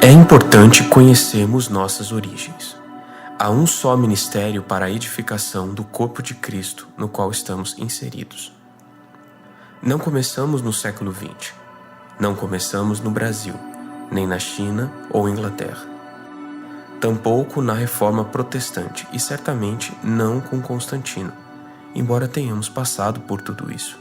É importante conhecermos nossas origens. Há um só ministério para a edificação do corpo de Cristo no qual estamos inseridos. Não começamos no século XX. Não começamos no Brasil, nem na China ou Inglaterra. Tampouco na Reforma Protestante e certamente não com Constantino, embora tenhamos passado por tudo isso.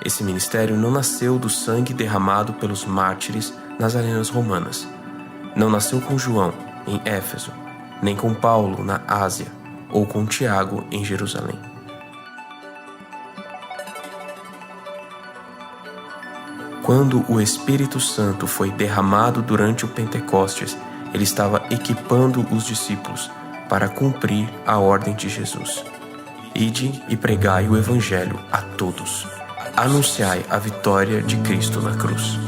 Esse ministério não nasceu do sangue derramado pelos mártires nas arenas romanas. Não nasceu com João, em Éfeso, nem com Paulo, na Ásia, ou com Tiago, em Jerusalém. Quando o Espírito Santo foi derramado durante o Pentecostes, ele estava equipando os discípulos para cumprir a ordem de Jesus. Ide e pregai o Evangelho a todos. Anunciai a vitória de Cristo na cruz.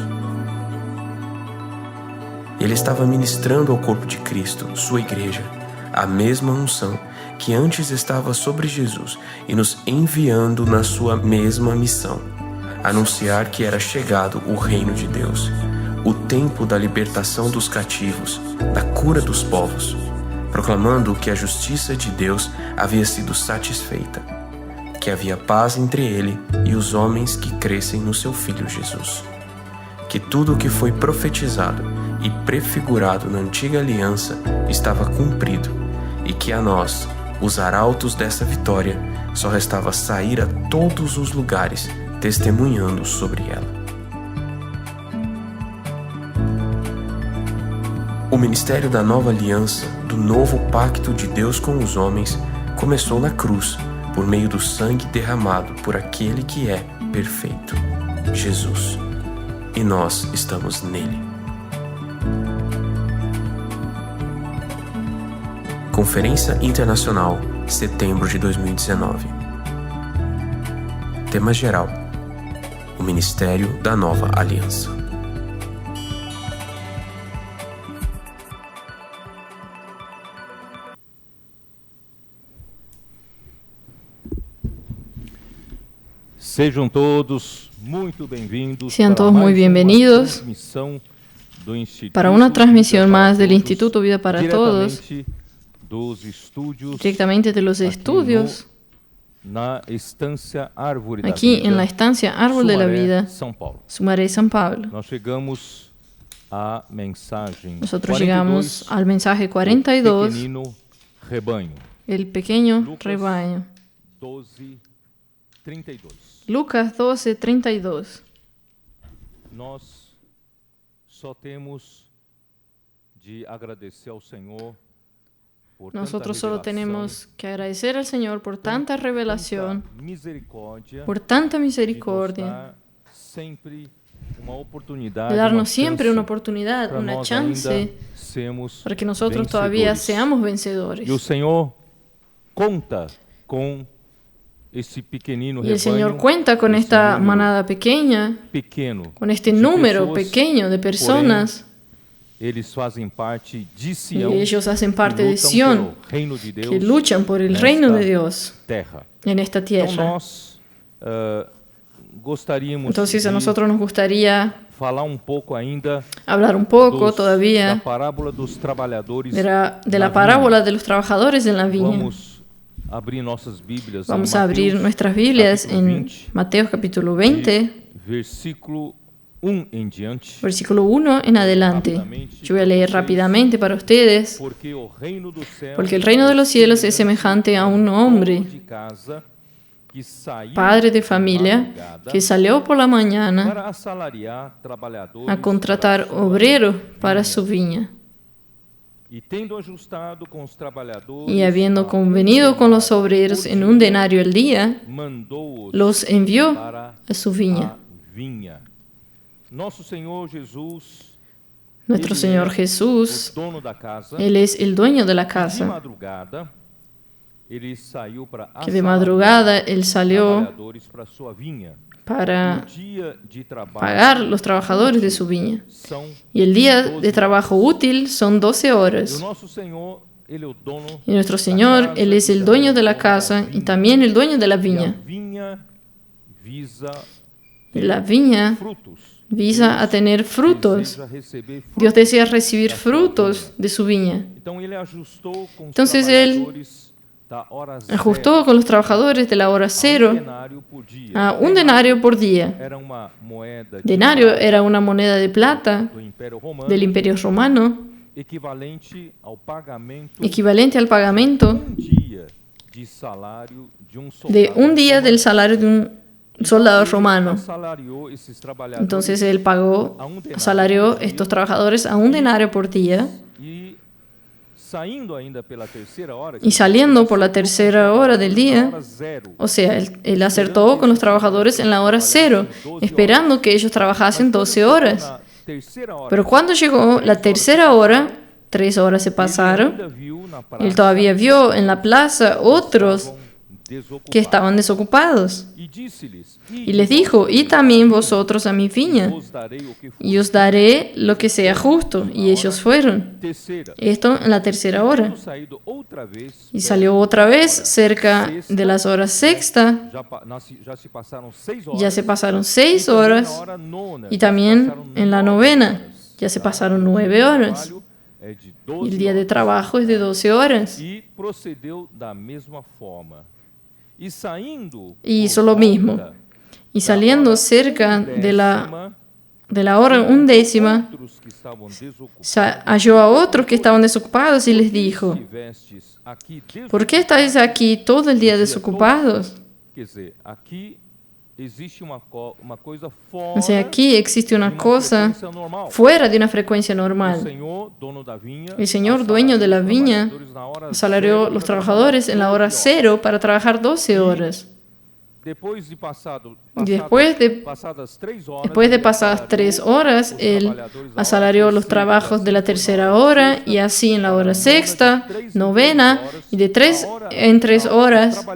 Ele estava ministrando ao corpo de Cristo, sua igreja, a mesma unção que antes estava sobre Jesus e nos enviando na sua mesma missão, anunciar que era chegado o reino de Deus, o tempo da libertação dos cativos, da cura dos povos, proclamando que a justiça de Deus havia sido satisfeita, que havia paz entre ele e os homens que crescem no seu Filho Jesus, que tudo o que foi profetizado e prefigurado na antiga aliança estava cumprido e que a nós, os arautos dessa vitória, só restava sair a todos os lugares testemunhando sobre ela. O ministério da nova aliança, do novo pacto de Deus com os homens, começou na cruz, por meio do sangue derramado por aquele que é perfeito, Jesus. E nós estamos nele. Conferência Internacional, setembro de 2019. Tema geral: o Ministério da Nova Aliança. Sejam todos muito bem-vindos. Sean todos muy bienvenidos para una transmisión más del Instituto Vida para Todos, directamente de los estudios, aquí en la estancia Árbol de la Vida, Sumaré, São Paulo. Nosotros llegamos al mensaje 42, el pequeño rebaño. Lucas 12, 32. Nós só temos de agradecer ao Senhor por Nosotros solo tenemos que agradecer al Señor por tanta revelación, por tanta misericordia, de darnos siempre una oportunidad, una chance, para que nosotros todavía seamos vencedores. E o Senhor conta com esse pequenino rebanho, y el Señor cuenta con esta manada pequeña, con este número pequeño de personas. Eles fazem parte de Y Sião, ellos hacen parte de Sión, que luchan por el reino de Dios en esta tierra. Então nós gostaríamos Entonces a nosotros nos gustaría falar pouco ainda hablar un poco todavía da parábola dos trabalhadores de la parábola de los trabajadores en la viña. Vamos a abrir nuestras Biblias en Mateo capítulo 20, versículo 1 en diante. Versículo 1 en adelante. Yo voy a leer rápidamente para ustedes, porque el reino de los cielos es semejante a un hombre, padre de familia, que salió por la mañana a contratar obreros para su viña. Y habiendo convenido con los obreros en un denario al día, los envió a su viña. Nuestro Señor Jesús, Él es el dueño de la casa, que de madrugada Él salió para pagar los trabajadores de su viña. Y el día de trabajo útil son 12 horas. Y nuestro Señor, Él es el dueño de la casa y también el dueño de la viña. Y la viña visa a tener frutos. Dios desea recibir frutos de su viña. Entonces Él ajustó con los trabajadores de la hora cero a 1 denario por día. Denario era una moneda de plata del Imperio Romano, equivalente al pagamento de un día del salario de un soldado romano. Entonces Él salarió a estos trabajadores a 1 denario por día. Y saliendo por la tercera hora del día, o sea, él acertó con los trabajadores en la hora cero, esperando que ellos trabajasen 12 horas. Pero cuando llegó la tercera hora, 3 horas se pasaron, él todavía vio en la plaza otros que estaban desocupados. Y les dijo, y también vosotros a mi viña, y os daré lo que sea justo. Y ellos fueron. Esto en la tercera hora. Y salió otra vez cerca de las horas sexta. Ya se pasaron 6 horas. Y también en la novena. Ya se pasaron 9 horas. Y el día de trabajo es de 12 horas. Y hizo lo mismo. Y saliendo cerca de la hora 11, halló a otros que estaban desocupados y les dijo, ¿por qué estáis aquí todo el día desocupados? O sea, aquí existe una cosa fuera de una frecuencia normal. El Señor, dueño de la viña, asalarió a los trabajadores en la hora cero para trabajar 12 horas. Y después de pasadas 3 horas, Él asalarió los trabajos de la tercera hora y así en la hora sexta, novena y de 3 en 3 horas.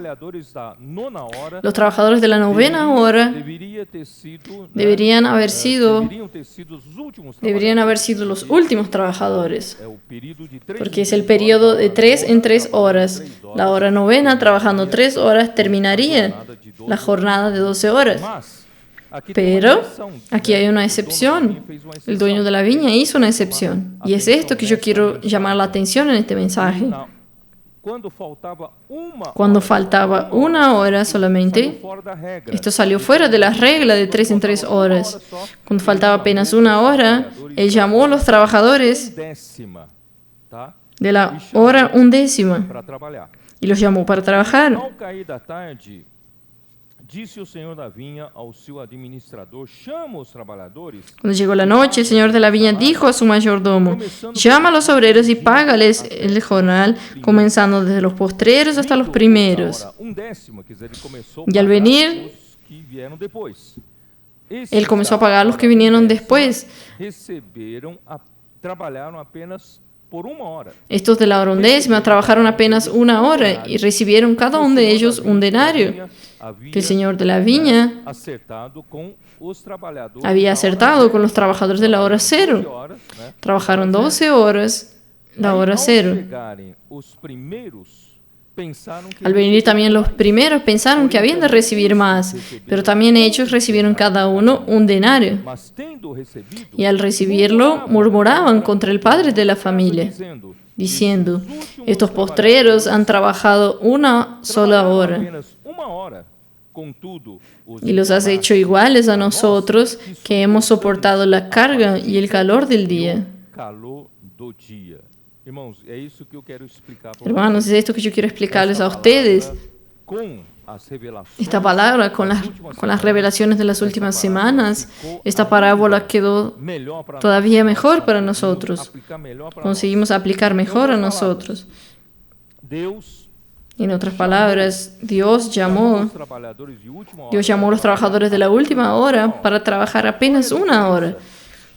Los trabajadores de la novena hora deberían haber sido los últimos trabajadores, porque es el periodo de 3 en 3 horas. La hora novena, trabajando 3 horas, terminaría la jornada de 12 horas. Pero aquí hay una excepción. El dueño de la viña hizo una excepción. Y es esto que yo quiero llamar la atención en este mensaje. Cuando faltaba 1 hora solamente, esto salió fuera de la regla de 3 en 3 horas. Cuando faltaba apenas 1 hora, Él llamó a los trabajadores de la hora 11 y los llamó para trabajar. Cuando llegó la noche, el señor de la viña dijo a su mayordomo, llama a los obreros y págales el jornal, comenzando desde los postreros hasta los primeros. Y al venir, él comenzó a pagar a los que vinieron después. Estos de la hora 11 trabajaron apenas 1 hora y recibieron cada uno de ellos 1 denario. Que el señor de la viña había acertado con los trabajadores de la hora cero. Trabajaron 12 horas la hora cero. Al venir también los primeros pensaron que habían de recibir más, pero también ellos recibieron cada uno 1 denario. Y al recibirlo murmuraban contra el padre de la familia, diciendo, estos postreros han trabajado 1 sola hora. Y los has hecho iguales a nosotros, que hemos soportado la carga y el calor del día. Hermanos, es esto que yo quiero explicarles a ustedes. Esta palabra, con las revelaciones de las últimas semanas, esta parábola quedó todavía mejor para nosotros. Conseguimos aplicar mejor a nosotros. En otras palabras, Dios llamó a los trabajadores de la última hora para trabajar apenas 1 hora.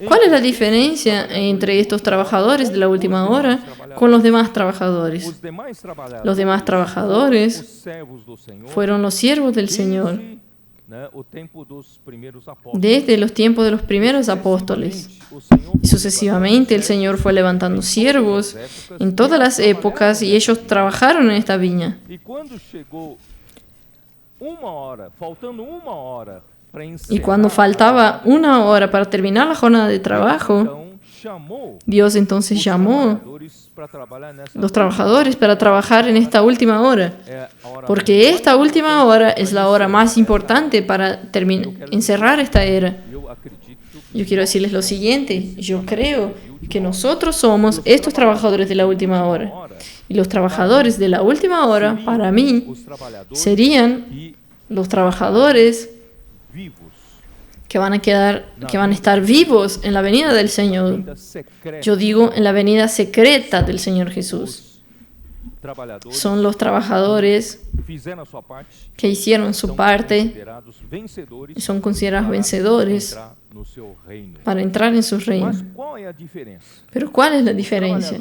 ¿Cuál es la diferencia entre estos trabajadores de la última hora con los demás trabajadores? Los demás trabajadores fueron los siervos del Señor desde los tiempos de los primeros apóstoles. Y sucesivamente el Señor fue levantando siervos en todas las épocas y ellos trabajaron en esta viña. Y cuando faltaba una hora para terminar la jornada de trabajo, Dios entonces llamó los trabajadores para trabajar en esta última hora, porque esta última hora es la hora más importante para encerrar esta era. Yo quiero decirles lo siguiente, yo creo que nosotros somos estos trabajadores de la última hora. Y los trabajadores de la última hora, para mí, serían los trabajadores que van a estar vivos en la venida del Señor. Yo digo en la venida secreta del Señor Jesús. Son los trabajadores que hicieron su parte y son considerados vencedores para entrar en su reino. Pero ¿cuál es la diferencia?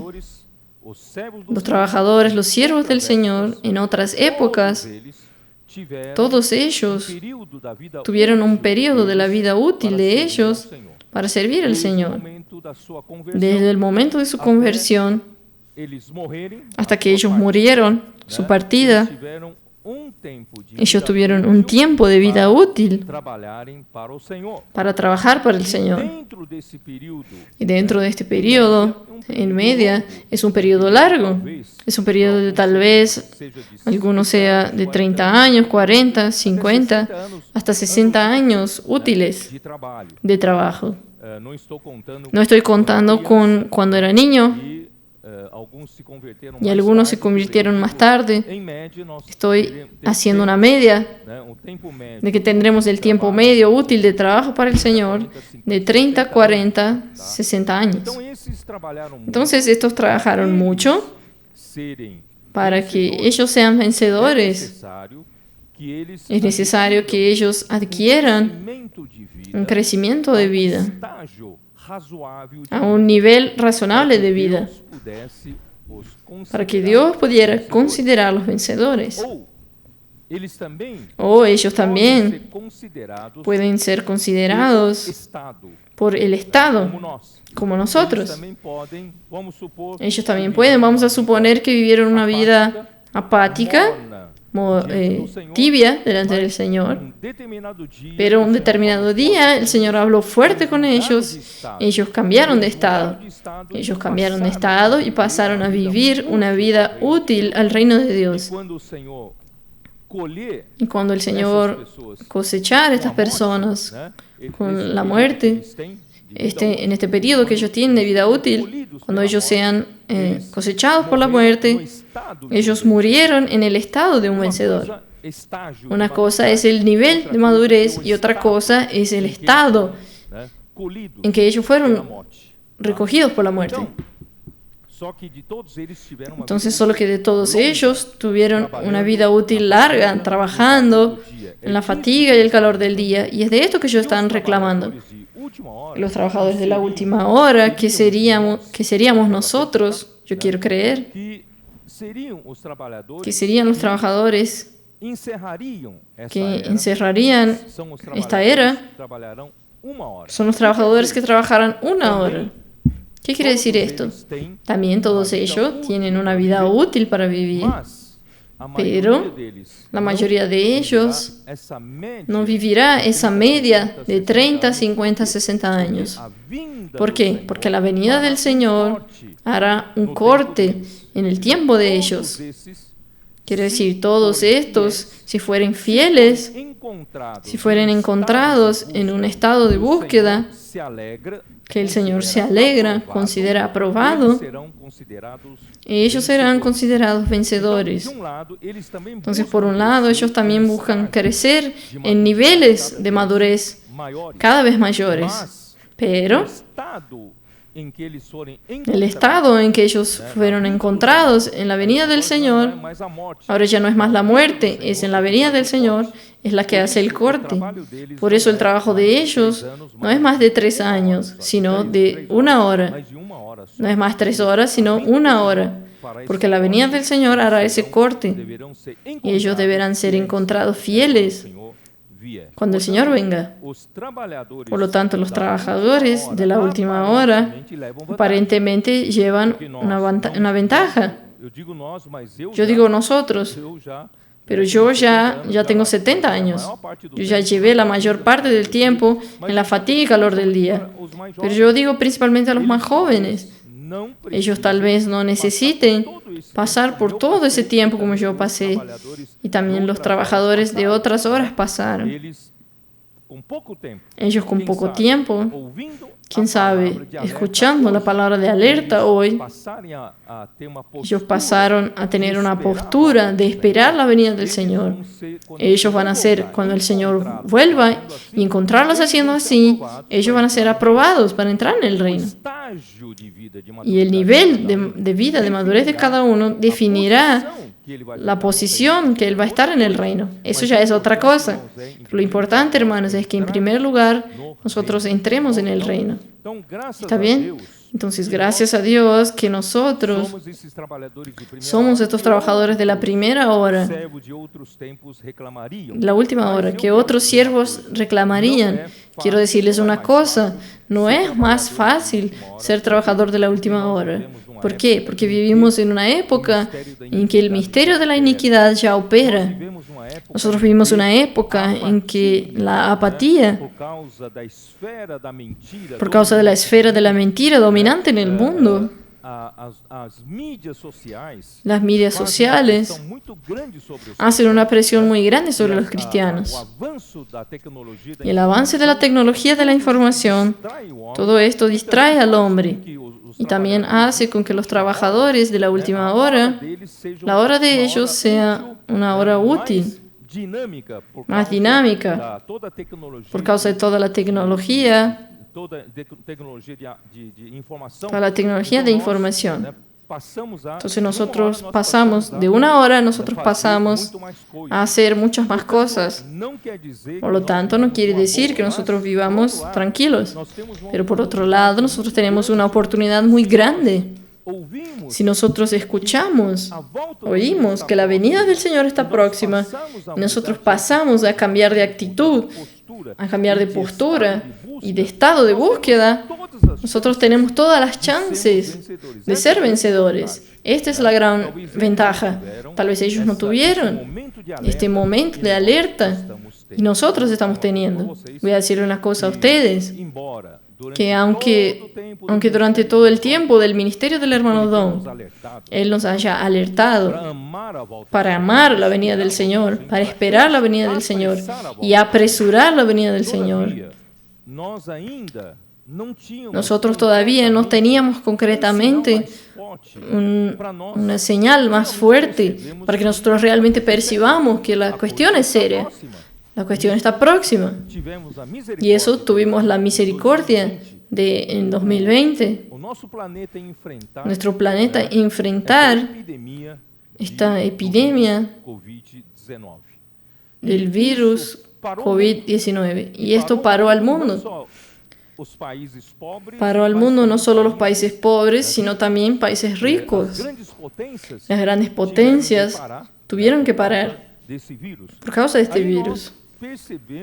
Los trabajadores, los siervos del Señor, en otras épocas, todos ellos tuvieron un periodo de la vida útil de ellos para servir al Señor. Desde el momento de su conversión hasta que ellos murieron, su partida, ellos tuvieron un tiempo de vida útil para trabajar para el Señor. Y dentro de este periodo, en media, es un periodo largo. Es un periodo de tal vez, algunos sea de 30 años, 40, 50, hasta 60 años útiles de trabajo. No estoy contando con cuando era niño, y algunos se convirtieron más tarde. Estoy haciendo una media de que tendremos el tiempo medio útil de trabajo para el Señor de 30, 40, 60 años. Entonces estos trabajaron mucho para que ellos sean vencedores. Es necesario que ellos adquieran un crecimiento de vida a un nivel razonable de vida, para que Dios pudiera considerarlos vencedores. O ellos también pueden ser considerados por el Estado, como nosotros. Ellos también pueden, vamos a suponer que vivieron una vida apática, tibia delante del Señor, pero un determinado día el Señor habló fuerte con ellos cambiaron de estado. Ellos cambiaron de estado y pasaron a vivir una vida útil al reino de Dios. Y cuando el Señor cosechara a estas personas con la muerte, en este periodo que ellos tienen de vida útil, cuando ellos sean cosechados por la muerte, ellos murieron en el estado de un vencedor. Una cosa es el nivel de madurez y otra cosa es el estado en que ellos fueron recogidos por la muerte. Entonces, solo que de todos ellos tuvieron una vida útil larga, trabajando en la fatiga y el calor del día. Y es de esto que ellos están reclamando. Los trabajadores de la última hora, que seríamos nosotros, yo quiero creer, que serían los trabajadores que encerrarían esta era, son los trabajadores que trabajarán una hora. ¿Qué quiere decir esto? También todos ellos tienen una vida útil para vivir, pero la mayoría de ellos no vivirá esa media de 30, 50, 60 años. ¿Por qué? Porque la venida del Señor hará un corte en el tiempo de ellos. Quiere decir, todos estos, si fueren fieles, si fueren encontrados en un estado de búsqueda, que el Señor se alegra, considera aprobado, ellos serán considerados vencedores. Entonces, por un lado, ellos también buscan crecer en niveles de madurez cada vez mayores, pero el estado en que ellos fueron encontrados en la venida del Señor, ahora ya no es más la muerte, es en la venida del Señor, es la que hace el corte. Por eso el trabajo de ellos no es más de 3 años, sino de 1 hora. No es más 3 horas, sino 1 hora. Porque la venida del Señor hará ese corte. Y ellos deberán ser encontrados fieles cuando el Señor venga. Por lo tanto, los trabajadores de la última hora aparentemente llevan una ventaja. Yo digo nosotros, Pero yo ya tengo 70 años. Yo ya llevé la mayor parte del tiempo en la fatiga y calor del día. Pero yo digo principalmente a los más jóvenes. Ellos tal vez no necesiten pasar por todo ese tiempo como yo pasé. Y también los trabajadores de otras horas pasaron. Ellos con poco tiempo, quién sabe, escuchando la palabra de alerta hoy, ellos pasaron a tener una postura de esperar la venida del Señor. Ellos van a ser, cuando el Señor vuelva y encontrarlos haciendo así, ellos van a ser aprobados para entrar en el reino. Y el nivel de vida, de madurez de cada uno definirá la posición que él va a estar en el reino. Eso ya es otra cosa. Lo importante, hermanos, es que en primer lugar nosotros entremos en el reino. ¿Está bien? Entonces, gracias a Dios que nosotros somos estos trabajadores de la primera hora, la última hora, que otros siervos reclamarían. Quiero decirles una cosa, no es más fácil ser trabajador de la última hora. ¿Por qué? Porque vivimos en una época en que el misterio de la iniquidad ya opera. Nosotros vivimos una época en que la apatía, por causa de la esfera de la mentira dominante en el mundo, las medias sociales hacen una presión muy grande sobre los cristianos. Y el avance de la tecnología de la información, todo esto distrae al hombre. Y también hace con que los trabajadores de la última hora, la hora de ellos sea una hora útil, más dinámica, por causa de toda la tecnología, de información. Entonces nosotros pasamos de una hora, nosotros pasamos a hacer muchas más cosas. Por lo tanto, no quiere decir que nosotros vivamos tranquilos. Pero por otro lado, nosotros tenemos una oportunidad muy grande. Si nosotros escuchamos, oímos que la venida del Señor está próxima, y nosotros pasamos a cambiar de actitud, a cambiar de postura y de estado de búsqueda, nosotros tenemos todas las chances de ser vencedores. Esta es la gran ventaja. Tal vez ellos no tuvieron este momento de alerta y nosotros estamos teniendo. Voy a decirle una cosa a ustedes, que aunque durante todo el tiempo del ministerio del hermano Don, él nos haya alertado para amar la venida del Señor, para esperar la venida del Señor y apresurar la venida del Señor, nosotros todavía no teníamos concretamente una señal más fuerte para que nosotros realmente percibamos que la cuestión es seria. La cuestión está próxima. Y eso tuvimos la misericordia de en 2020. Nuestro planeta enfrentar esta epidemia del virus COVID-19. Y esto paró al mundo. Paró al mundo no solo los países pobres, sino también países ricos. Las grandes potencias tuvieron que parar por causa de este virus.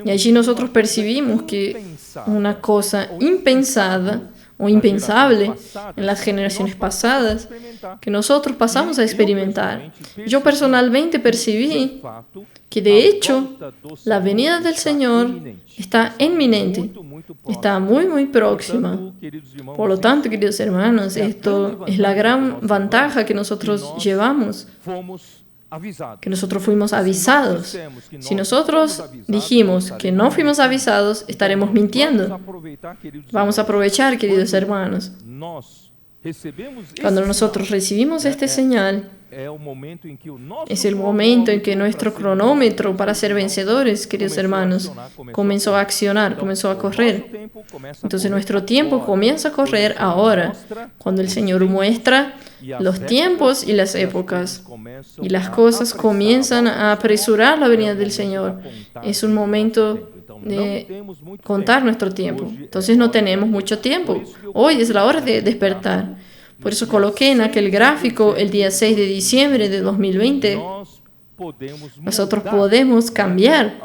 Y allí nosotros percibimos que una cosa impensada o impensable en las generaciones pasadas, que nosotros pasamos a experimentar. Yo personalmente percibí que de hecho la venida del Señor está inminente, está muy, muy próxima. Por lo tanto, queridos hermanos, esto es la gran ventaja que nosotros llevamos, que nosotros fuimos avisados. Si nosotros dijimos que no fuimos avisados, estaremos mintiendo. Vamos a aprovechar, queridos hermanos. Cuando nosotros recibimos este señal, es el momento en que nuestro cronómetro para ser vencedores, queridos hermanos, comenzó a accionar, comenzó a correr. Entonces nuestro tiempo comienza a correr ahora, cuando el Señor muestra los tiempos y las épocas, y las cosas comienzan a apresurar la venida del Señor. Es un momento de contar nuestro tiempo. Entonces no tenemos mucho tiempo. Hoy es la hora de despertar. Por eso coloqué en aquel gráfico el día 6 de diciembre de 2020 nosotros podemos cambiar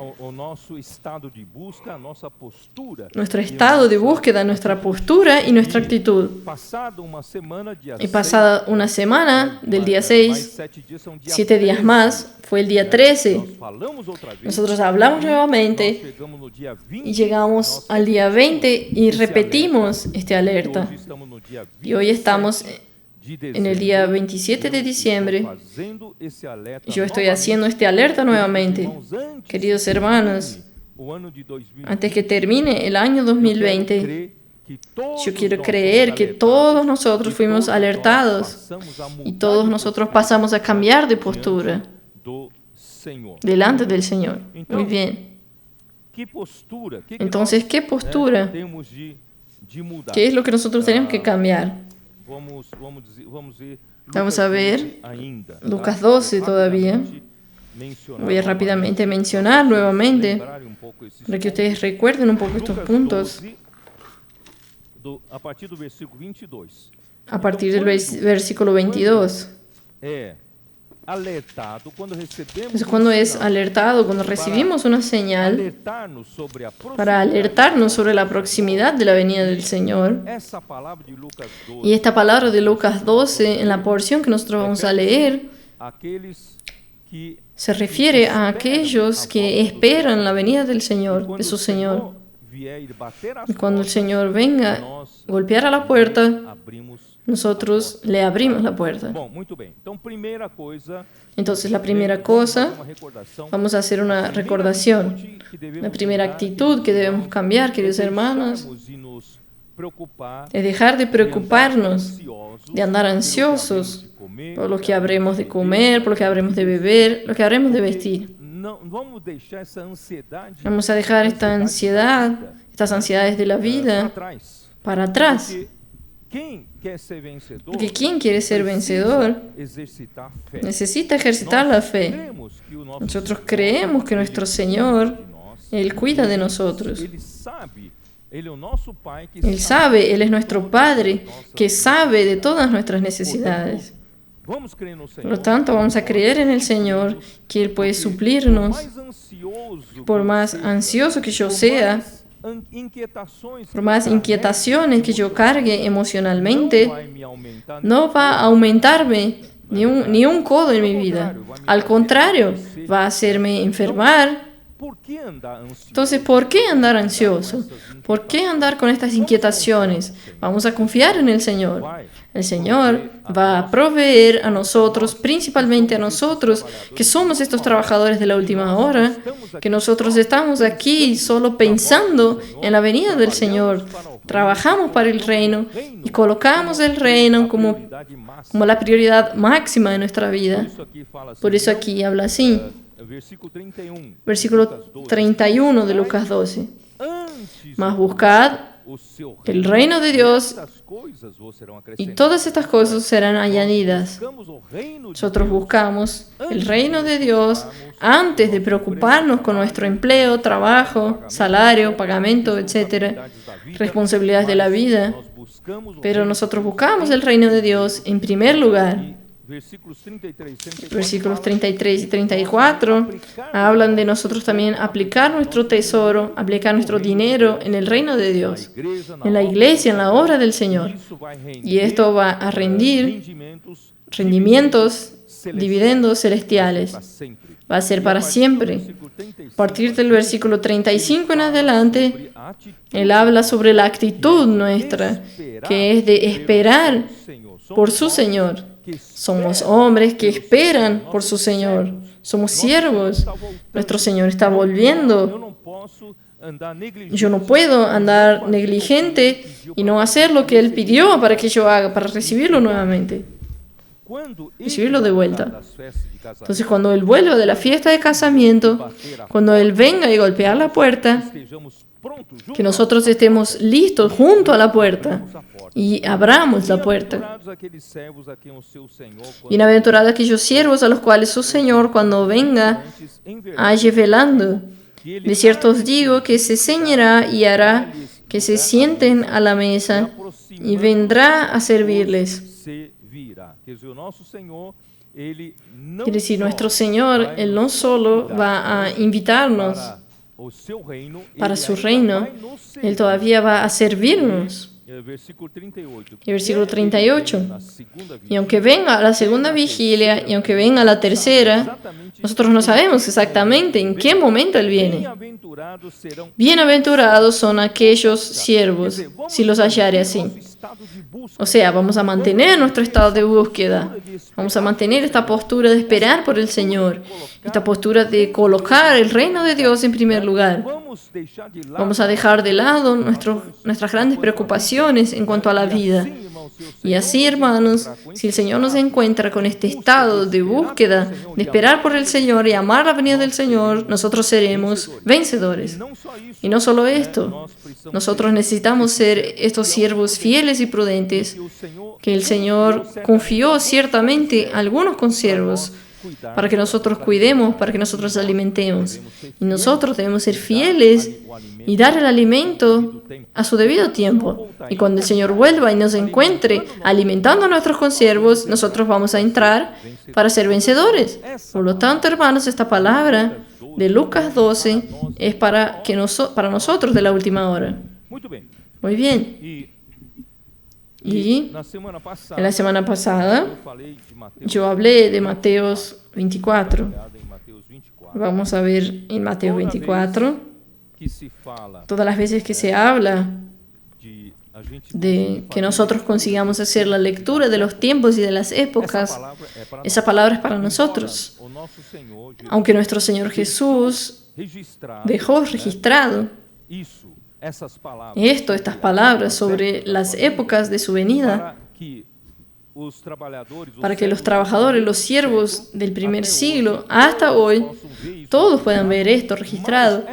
nuestro estado de búsqueda, nuestra postura y nuestra actitud. Y pasada una semana del día 6, 7 días más, fue el día 13. Nosotros hablamos nuevamente y llegamos al día 20 y repetimos esta alerta. Y hoy estamos en el día 27 de diciembre. Yo estoy haciendo esta alerta nuevamente. Queridos hermanos, antes que termine el año 2020, yo quiero creer que todos nosotros fuimos alertados y todos nosotros pasamos a cambiar de postura delante del Señor. Muy bien. Entonces, ¿qué postura? ¿Qué es lo que nosotros tenemos que cambiar? Vamos a ver Lucas 12 todavía. Voy a rápidamente mencionar nuevamente para que ustedes recuerden un poco estos puntos. A partir del versículo 22. Entonces, cuando es alertado, cuando recibimos una señal para alertarnos sobre la proximidad de la venida del Señor, y esta palabra de Lucas 12, en la porción que nosotros vamos a leer, se refiere a aquellos que esperan la venida del Señor, de su Señor. Y cuando el Señor venga a golpear a la puerta, nosotros le abrimos la puerta. Entonces, la primera cosa, vamos a hacer una recordación. La primera actitud que debemos cambiar, queridos hermanos, es dejar de preocuparnos, de andar ansiosos por lo que habremos de comer, por lo que habremos de beber, lo que habremos de vestir. Vamos a dejar esta ansiedad, estas ansiedades de la vida para atrás. Porque quien quiere ser vencedor necesita ejercitar la fe. Nosotros creemos que nuestro Señor, Él cuida de nosotros. Él sabe, Él es nuestro Padre, que sabe de todas nuestras necesidades. Por lo tanto, vamos a creer en el Señor, que Él puede suplirnos. Por más ansioso que yo sea, por más inquietaciones que yo cargue emocionalmente, no va a aumentarme ni un codo en mi vida. Al contrario, va a hacerme enfermar. Entonces, ¿por qué andar ansioso? ¿Por qué andar con estas inquietaciones? Vamos a confiar en el Señor. El Señor va a proveer a nosotros, principalmente a nosotros, que somos estos trabajadores de la última hora, que nosotros estamos aquí solo pensando en la venida del Señor. Trabajamos para el reino y colocamos el reino como la prioridad máxima de nuestra vida. Por eso aquí habla así. Versículo 31 de Lucas 12. Mas buscad el reino de Dios y todas estas cosas serán añadidas. Nosotros buscamos el reino de Dios antes de preocuparnos con nuestro empleo, trabajo, salario, pagamento, etc., responsabilidades de la vida. Pero nosotros buscamos el reino de Dios en primer lugar. Versículos 33 y 34 hablan de nosotros también aplicar nuestro tesoro, aplicar nuestro dinero en el reino de Dios, en la iglesia, en la obra del Señor. Y esto va a rendir rendimientos, dividendos celestiales. Va a ser para siempre. A partir del versículo 35 en adelante, él habla sobre la actitud nuestra, que es de esperar por su Señor. Somos hombres que esperan por su Señor. Somos siervos. Nuestro Señor está volviendo. Yo no puedo andar negligente y no hacer lo que Él pidió para que yo haga, para recibirlo nuevamente. Recibirlo de vuelta. Entonces, cuando Él vuelva de la fiesta de casamiento, cuando Él venga y golpear la puerta, que nosotros estemos listos junto a la puerta y abramos la puerta. Bienaventurados aquellos siervos a los cuales su Señor, cuando venga, halle velando. De cierto os digo que se ceñirá y hará que se sienten a la mesa y vendrá a servirles. Quiere decir, nuestro Señor, Él no solo va a invitarnos para su reino, Él todavía va a servirnos. El versículo 38. Y aunque venga la segunda vigilia y aunque venga la tercera, nosotros no sabemos exactamente en qué momento Él viene. Bienaventurados son aquellos siervos, si los hallare así. O sea, vamos a mantener nuestro estado de búsqueda. Vamos a mantener esta postura de esperar por el Señor. Esta postura de colocar el reino de Dios en primer lugar. Vamos a dejar de lado nuestras grandes preocupaciones en cuanto a la vida. Y así, hermanos, si el Señor nos encuentra con este estado de búsqueda, de esperar por el Señor y amar la venida del Señor, nosotros seremos vencedores. Y no solo esto, nosotros necesitamos ser estos siervos fieles y prudentes que el Señor confió ciertamente a algunos consiervos para que nosotros cuidemos, para que nosotros alimentemos. Y nosotros debemos ser fieles y dar el alimento a su debido tiempo. Y cuando el Señor vuelva y nos encuentre alimentando a nuestros consiervos, nosotros vamos a entrar para ser vencedores. Por lo tanto, hermanos, esta palabra de Lucas 12 es para nosotros de la última hora. Muy bien. Y en la semana pasada yo hablé de Mateo 24. Vamos a ver en Mateo 24, todas las veces que se habla de que nosotros consigamos hacer la lectura de los tiempos y de las épocas, esa palabra es para nosotros. Aunque nuestro Señor Jesús dejó registrado estas palabras sobre las épocas de su venida, para que los trabajadores, los siervos del primer siglo hasta hoy, todos puedan ver esto registrado.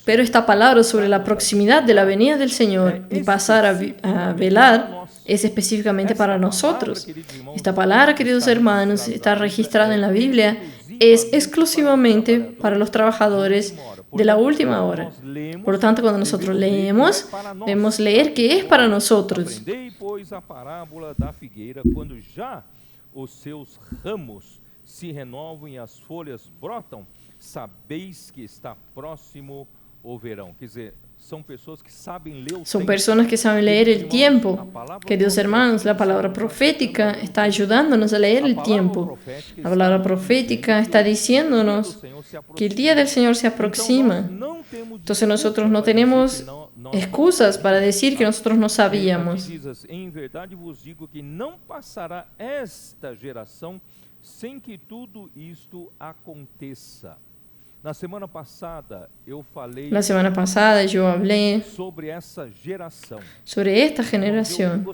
Pero esta palabra sobre la proximidad de la venida del Señor y pasar a velar es específicamente para nosotros. Esta palabra, queridos hermanos, está registrada en la Biblia, es exclusivamente para los trabajadores de la última hora. Por lo tanto, cuando nosotros leemos, debemos leer que es para nosotros. Sabeis que está próximo o verão. Quer dizer, son personas que saben leer el tiempo. Queridos hermanos, la palabra profética está ayudándonos a leer el tiempo. La palabra profética está diciéndonos que el día del Señor se aproxima. Entonces nosotros no tenemos excusas para decir que nosotros no sabíamos. En verdade vos digo que não passará esta geração sem que tudo isto aconteça. La semana pasada yo hablé sobre esta generación.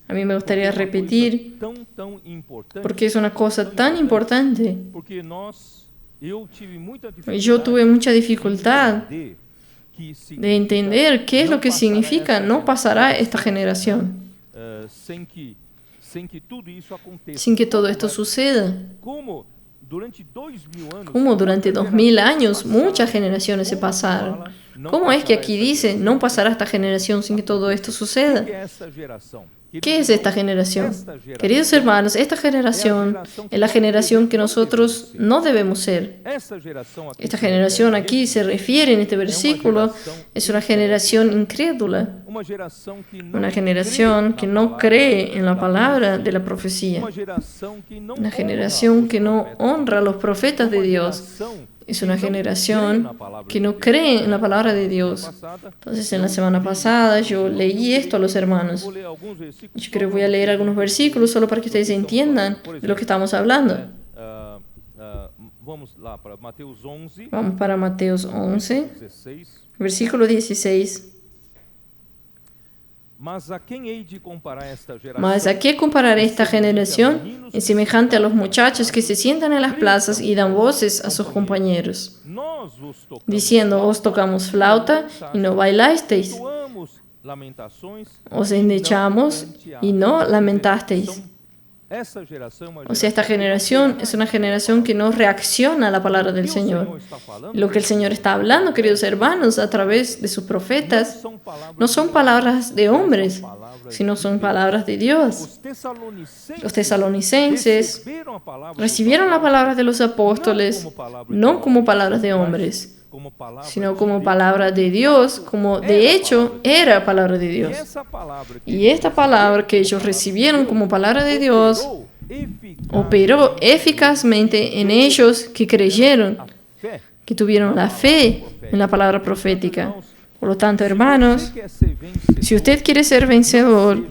A mí me gustaría repetir porque es una cosa tan importante. Yo tuve mucha dificultad de entender qué es lo que significa no pasará esta generación sin que todo esto suceda. Como durante 2000 años muchas generaciones se pasaron. ¿Cómo es que aquí dice no pasará esta generación sin que todo esto suceda? ¿Qué es esta generación? Queridos hermanos, esta generación es la generación que nosotros no debemos ser. Esta generación aquí se refiere en este versículo, es una generación incrédula, una generación que no cree en la palabra de la profecía, una generación que no honra a los profetas de Dios. Es una generación que no cree en la palabra de Dios. Entonces, en la semana pasada yo leí esto a los hermanos. Yo creo que voy a leer algunos versículos solo para que ustedes entiendan de lo que estamos hablando. Vamos para Mateo 11, versículo 16. Mas a qué compararé esta generación es semejante a los muchachos que se sientan en las plazas y dan voces a sus compañeros, diciendo, os tocamos flauta y no bailasteis, os endechamos y no lamentasteis. O sea, esta generación es una generación que no reacciona a la palabra del Señor. Lo que el Señor está hablando, queridos hermanos, a través de sus profetas, no son palabras de hombres, sino son palabras de Dios. Los tesalonicenses recibieron la palabra de los apóstoles no como palabras de hombres, sino como palabra de Dios, como de hecho era palabra de Dios. Y esta palabra que ellos recibieron como palabra de Dios operó eficazmente en ellos que creyeron, que tuvieron la fe en la palabra profética. Por lo tanto, hermanos, si usted quiere ser vencedor,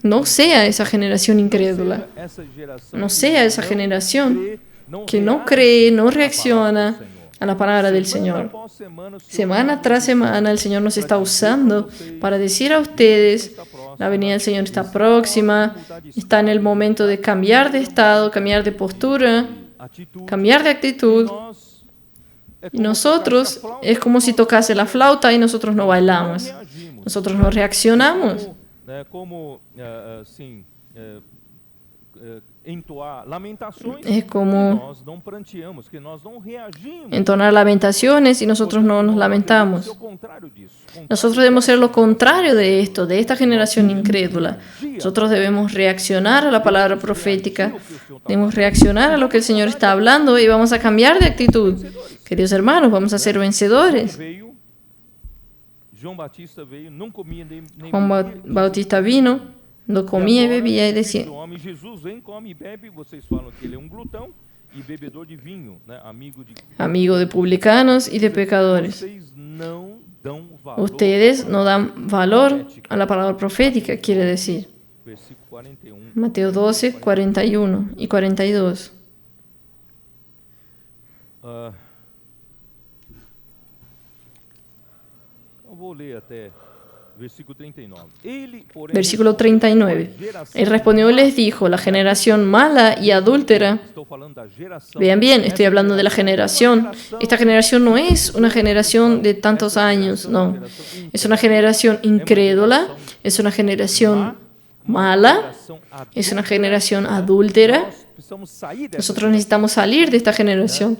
no sea esa generación incrédula, no sea esa generación que no cree, no reacciona a la palabra del Señor. Semana tras semana el Señor nos está usando para decir a ustedes, la venida del Señor está próxima, está en el momento de cambiar de estado, cambiar de postura, cambiar de actitud. Y nosotros, es como si tocase la flauta y nosotros no bailamos, nosotros no reaccionamos. Es como entonar lamentaciones y nosotros no nos lamentamos. Nosotros debemos ser lo contrario de esto, de esta generación incrédula. Nosotros debemos reaccionar a la palabra profética, debemos reaccionar a lo que el Señor está hablando y vamos a cambiar de actitud. Queridos hermanos, vamos a ser vencedores. Juan Bautista vino, no comía y bebía y decía, amigo de publicanos y de pecadores. Ustedes no dan valor a la palabra profética, quiere decir. Mateo 12, 41 y 42. Versículo 39. Él respondió y les dijo, la generación mala y adúltera. Vean bien, estoy hablando de la generación. Esta generación no es una generación de tantos años, no. Es una generación incrédula, es una generación mala, es una generación adúltera. Nosotros necesitamos salir de esta generación.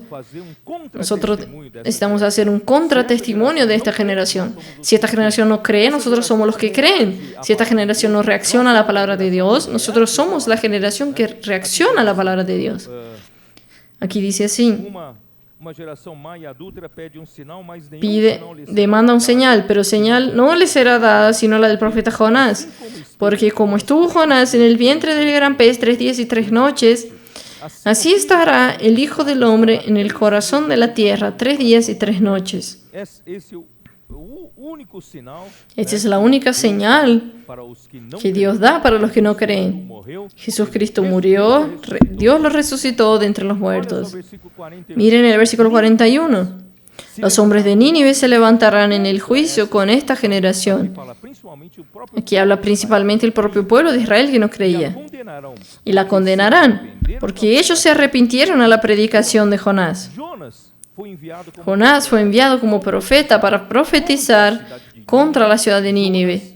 Nosotros necesitamos hacer un contratestimonio de esta generación. Si esta generación no cree, nosotros somos los que creen. Si esta generación no reacciona a la palabra de Dios, nosotros somos la generación que reacciona a la palabra de Dios. Aquí dice así. Demanda un señal, pero señal no le será dada sino la del profeta Jonás. Porque como estuvo Jonás en el vientre del gran pez 3 días y 3 noches, así estará el Hijo del Hombre en el corazón de la tierra 3 días y 3 noches. Esta es la única señal que Dios da para los que no creen. Jesucristo murió, Dios lo resucitó de entre los muertos. Miren el versículo 41. Los hombres de Nínive se levantarán en el juicio con esta generación. Aquí habla principalmente el propio pueblo de Israel que no creía. Y la condenarán, porque ellos se arrepintieron a la predicación de Jonás. Jonás fue enviado como profeta para profetizar contra la ciudad de Nínive.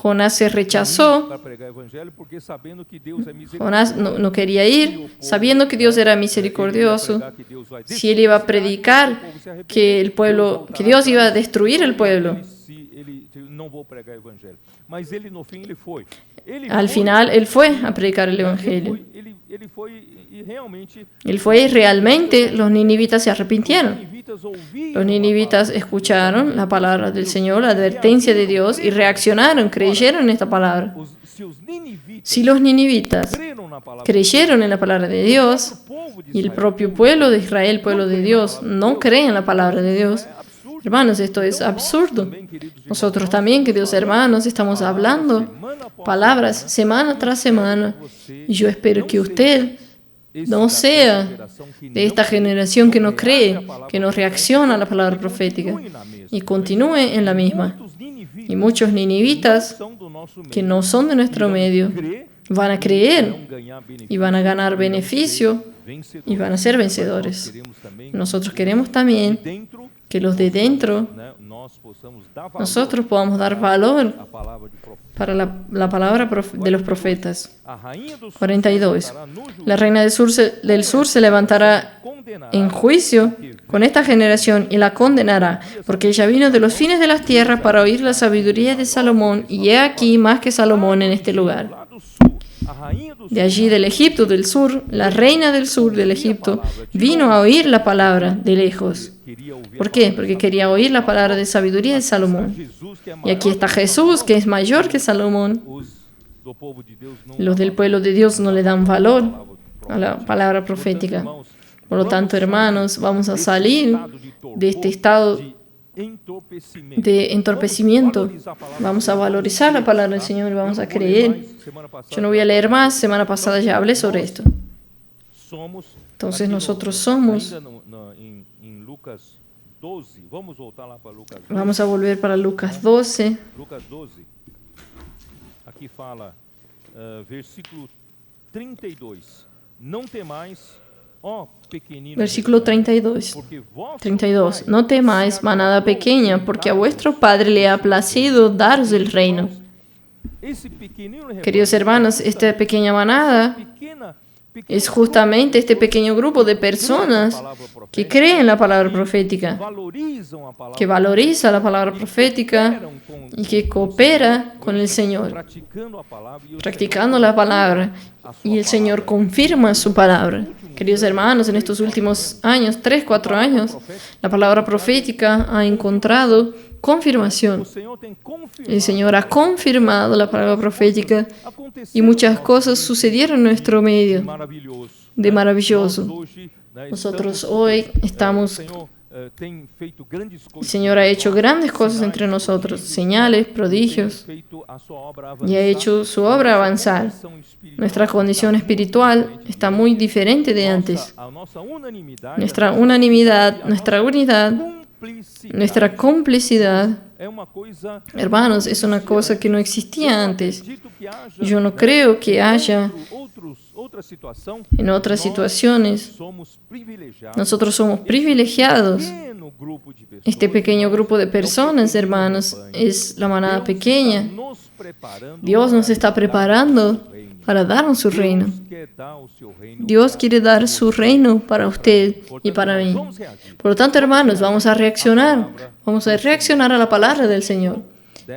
Jonás se rechazó. Jonás no quería ir, sabiendo que Dios era misericordioso. Si él iba a predicar que Dios iba a destruir el pueblo. Al final, él fue a predicar el Evangelio. Él fue y realmente los ninivitas se arrepintieron. Los ninivitas escucharon la palabra del Señor, la advertencia de Dios, y reaccionaron, creyeron en esta palabra. Si los ninivitas creyeron en la palabra de Dios, y el propio pueblo de Israel, pueblo de Dios, no cree en la palabra de Dios, hermanos, esto es absurdo. Nosotros también, queridos hermanos, estamos hablando palabras semana tras semana, y yo espero que usted no sea de esta generación que no cree, que no reacciona a la palabra profética y continúe en la misma. Y muchos ninivitas que no son de nuestro medio van a creer y van a ganar beneficio y van a ser vencedores. Nosotros queremos también que los de dentro nosotros podamos dar valor para la palabra de los profetas. 42. La reina del sur se levantará en juicio con esta generación y la condenará, porque ella vino de los fines de las tierras para oír la sabiduría de Salomón, y he aquí más que Salomón en este lugar. De allí del Egipto del sur, la reina del sur del Egipto vino a oír la palabra de lejos. ¿Por qué? Porque quería oír la palabra de sabiduría de Salomón. Y aquí está Jesús, que es mayor que Salomón. Los del pueblo de Dios no le dan valor a la palabra profética. Por lo tanto, hermanos, vamos a salir de este estado de entorpecimiento. Vamos a valorizar la palabra del Señor y vamos a creer. Yo no voy a leer más. Semana pasada ya hablé sobre esto. Entonces nosotros somos. Vamos a volver para Lucas 12. Aquí fala, versículo 32. Não temais, ó pequenino. Versículo 32. 32. No temáis, manada pequeña, porque a vuestro Padre le ha placido daros el reino. Queridos hermanos, esta pequeña manada es justamente este pequeño grupo de personas que creen en la palabra profética, que valoriza la palabra profética y que coopera con el Señor, practicando la palabra, y el Señor confirma su palabra. Queridos hermanos, en estos últimos años, 3, 4 años, la palabra profética ha encontrado confirmación. El Señor ha confirmado la palabra profética y muchas cosas sucedieron en nuestro medio de maravilloso. Nosotros hoy estamos... El Señor ha hecho grandes cosas entre nosotros, señales, prodigios, y ha hecho su obra avanzar. Nuestra condición espiritual está muy diferente de antes. Nuestra unanimidad, nuestra unidad, nuestra complicidad, hermanos, es una cosa que no existía antes. Yo no creo que haya en otras situaciones. Nosotros somos privilegiados. Este pequeño grupo de personas, hermanos, es la manada pequeña. Dios nos está preparando para darnos su reino. Dios quiere dar su reino para usted y para mí. Por lo tanto, hermanos, vamos a reaccionar. Vamos a reaccionar a la palabra del Señor.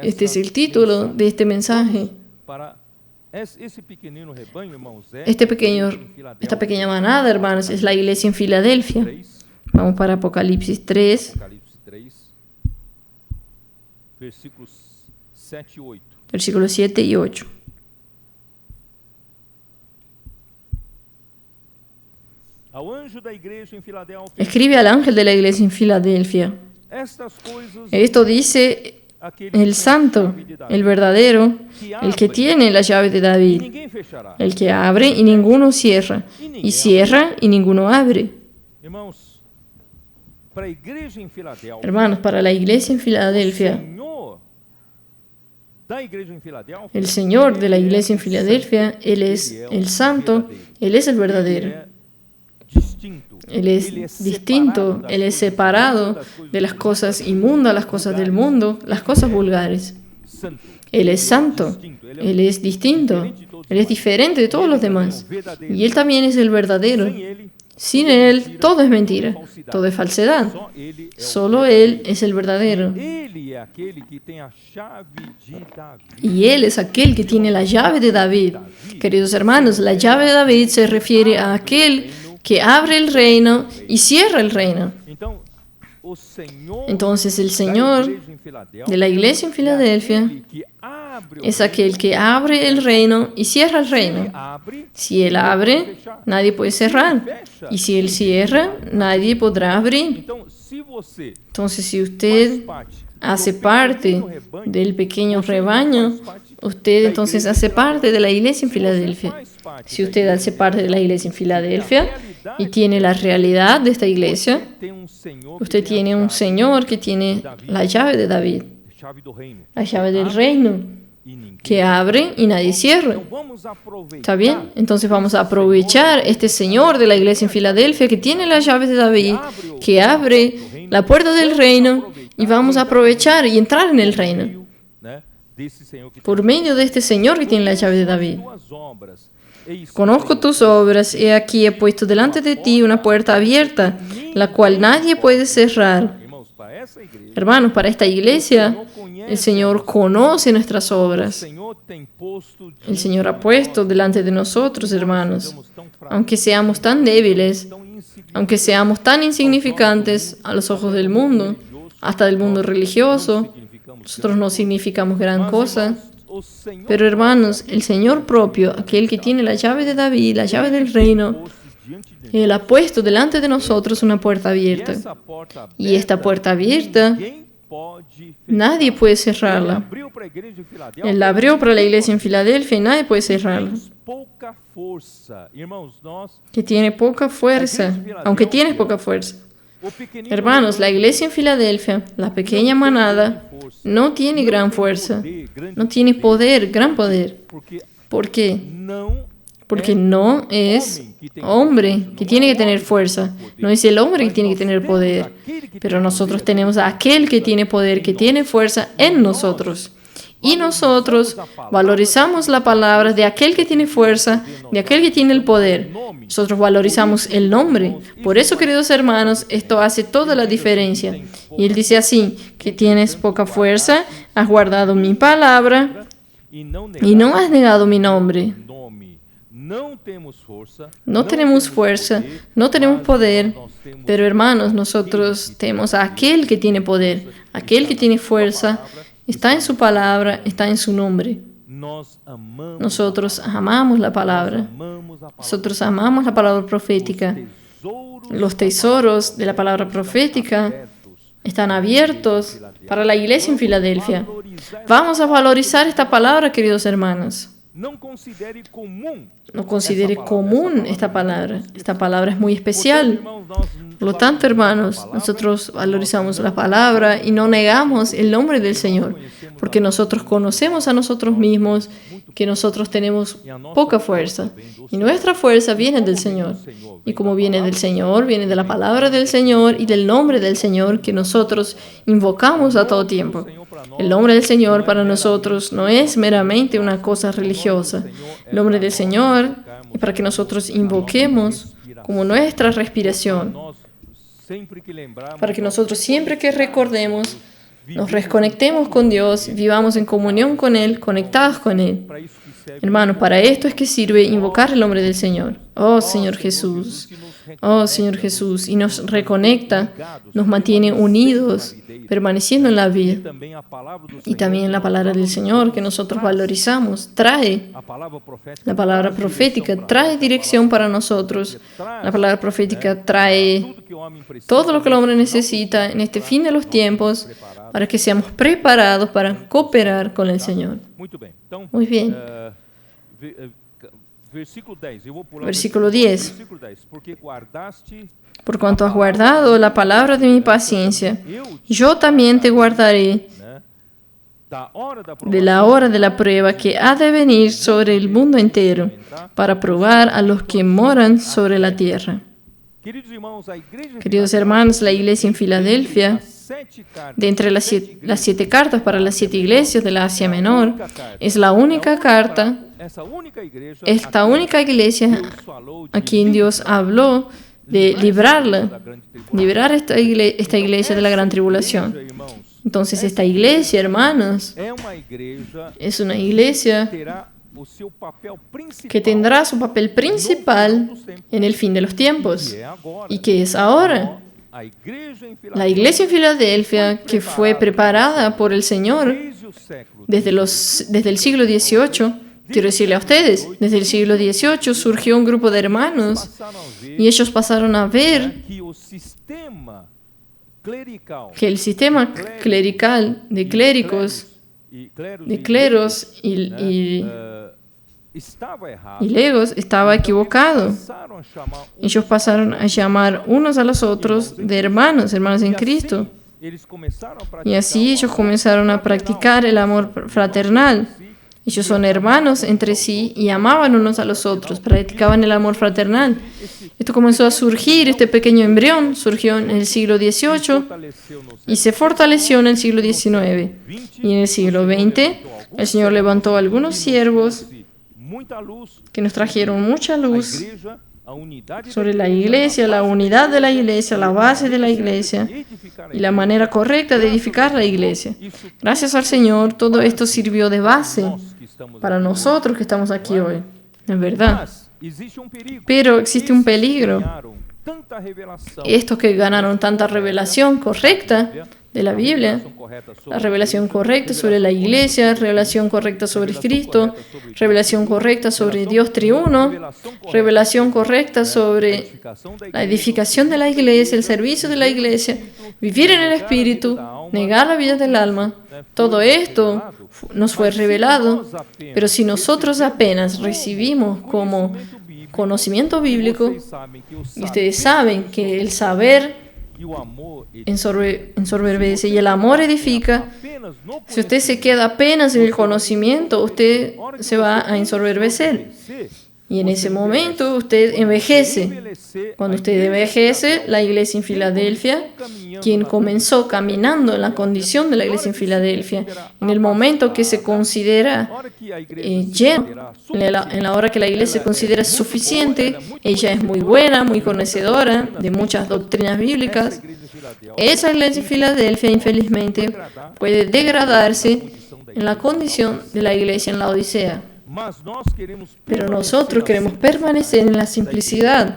Este es el título de este mensaje. Esta pequeña manada, hermanos, es la iglesia en Filadelfia. Vamos para Apocalipsis 3. Versículos 7 y 8. Escribe al ángel de la iglesia en Filadelfia. Esto dice el santo, el verdadero, el que tiene la llave de David, el que abre y ninguno cierra, y cierra y ninguno abre. Hermanos, para la iglesia en Filadelfia, el Señor de la iglesia en Filadelfia, Él es el santo, Él es el verdadero. Él es distinto, Él es separado de las cosas inmundas, las cosas del mundo, las cosas vulgares. Él es santo, Él es distinto, Él es diferente de todos los demás. Y Él también es el verdadero. Sin Él, todo es mentira, todo es falsedad. Solo Él es el verdadero. Y Él es aquel que tiene la llave de David. Queridos hermanos, la llave de David se refiere a aquel que abre el reino y cierra el reino. Entonces el Señor de la iglesia en Filadelfia es aquel que abre el reino y cierra el reino. Si Él abre, nadie puede cerrar. Y si Él cierra, nadie podrá abrir. Entonces, si usted hace parte del pequeño rebaño, usted entonces hace parte de la iglesia en Filadelfia. Si usted hace parte de la iglesia en Filadelfia y tiene la realidad de esta iglesia, usted tiene un Señor que tiene la llave de David, la llave del reino, que abre y nadie cierra. ¿Está bien? Entonces vamos a aprovechar este Señor de la iglesia en Filadelfia que tiene la llave de David, que abre la puerta del reino, y vamos a aprovechar y entrar en el reino. por medio de este Señor que tiene la llave de David. Conozco tus obras, he aquí he puesto delante de ti una puerta abierta, la cual nadie puede cerrar. Hermanos, para esta iglesia, el Señor conoce nuestras obras. El Señor ha puesto delante de nosotros, hermanos, aunque seamos tan débiles, aunque seamos tan insignificantes a los ojos del mundo, hasta del mundo religioso, nosotros no significamos gran cosa. Pero hermanos, el Señor propio, aquel que tiene la llave de David, la llave del reino, Él ha puesto delante de nosotros una puerta abierta. Y esta puerta abierta, nadie puede cerrarla. Él la abrió para la iglesia en Filadelfia y nadie puede cerrarla. Que tiene poca fuerza, aunque tienes poca fuerza. Hermanos, la iglesia en Filadelfia, la pequeña manada, no tiene gran fuerza, no tiene poder, gran poder. ¿Por qué? Porque no es hombre que tiene que tener fuerza, no es el hombre que tiene que tener poder, pero nosotros tenemos a aquel que tiene poder, que tiene fuerza en nosotros. Y nosotros valorizamos la palabra de aquel que tiene fuerza, de aquel que tiene el poder. Nosotros valorizamos el nombre. Por eso, queridos hermanos, esto hace toda la diferencia. Y él dice así, que tienes poca fuerza, has guardado mi palabra y no has negado mi nombre. No tenemos fuerza, no tenemos poder, pero hermanos, nosotros tenemos a aquel que tiene poder, aquel que tiene fuerza. Está en su palabra, está en su nombre. Nosotros amamos la palabra. Nosotros amamos la palabra profética. Los tesoros de la palabra profética están abiertos para la iglesia en Filadelfia. Vamos a valorizar esta palabra, queridos hermanos. No considere común esta palabra. Esta palabra es muy especial. Por lo tanto, hermanos, nosotros valorizamos la palabra y no negamos el nombre del Señor, porque nosotros conocemos a nosotros mismos que nosotros tenemos poca fuerza y nuestra fuerza viene del Señor. Y como viene del Señor, viene de la palabra del Señor y del nombre del Señor que nosotros invocamos a todo tiempo. El nombre del Señor para nosotros no es meramente una cosa religiosa. El nombre del Señor es para que nosotros invoquemos como nuestra respiración, para que nosotros siempre que recordemos, nos reconectemos con Dios, vivamos en comunión con Él, conectados con Él. Hermanos, para esto es que sirve invocar el nombre del Señor. Oh Señor Jesús, oh Señor Jesús, y nos reconecta, nos mantiene unidos, permaneciendo en la vida. Y también la palabra del Señor que nosotros valorizamos, trae, la palabra profética trae dirección para nosotros. La palabra profética trae todo lo que el hombre necesita en este fin de los tiempos para que seamos preparados para cooperar con el Señor. Muy bien. Versículo 10. Por cuanto has guardado la palabra de mi paciencia, yo también te guardaré de la hora de la prueba que ha de venir sobre el mundo entero, para probar a los que moran sobre la tierra. Queridos hermanos, la iglesia en Filadelfia, de entre las 7 cartas para las 7 iglesias de la Asia Menor, es la única carta, esta única iglesia a quien Dios habló de librarla, liberar esta iglesia de la gran tribulación. Entonces esta iglesia, hermanos, es una iglesia que tendrá su papel principal en el fin de los tiempos. ¿Y qué es ahora? La iglesia en Filadelfia, que fue preparada por el Señor desde el siglo XVIII, quiero decirle a ustedes, desde el siglo XVIII surgió un grupo de hermanos y ellos pasaron a ver que el sistema clerical de clérigos, de cleros y legos estaba equivocado. Ellos pasaron a llamar unos a los otros de hermanos en Cristo. Y así ellos comenzaron a practicar el amor fraternal. Ellos son hermanos entre sí y amaban unos a los otros, practicaban el amor fraternal. Esto comenzó a surgir, este pequeño embrión surgió en el siglo XVIII y se fortaleció en el siglo XIX. Y en el siglo XX El Señor levantó a algunos siervos que nos trajeron mucha luz sobre la iglesia, la unidad de la iglesia, la base de la iglesia y la manera correcta de edificar la iglesia. Gracias al Señor, todo esto sirvió de base para nosotros que estamos aquí hoy, es verdad. Pero existe un peligro. Estos que ganaron tanta revelación correcta de la Biblia, la revelación correcta sobre la iglesia, revelación correcta sobre Cristo, revelación correcta sobre Dios triuno, revelación correcta sobre la edificación de la iglesia, el servicio de la iglesia, vivir en el Espíritu, negar la vida del alma. Todo esto nos fue revelado, pero si nosotros apenas recibimos como conocimiento bíblico, y ustedes saben que el saber ensoberbece y el amor edifica, si usted se queda apenas en el conocimiento, usted se va a ensoberbecer. Y en ese momento usted envejece. Cuando usted envejece, la iglesia en Filadelfia, quien comenzó caminando en la condición de la iglesia en Filadelfia, en el momento que se considera lleno, en la hora que la iglesia considera suficiente, ella es muy buena, muy conocedora de muchas doctrinas bíblicas. Esa iglesia en Filadelfia, infelizmente, puede degradarse en la condición de la iglesia en la Odisea. Pero nosotros queremos permanecer en la simplicidad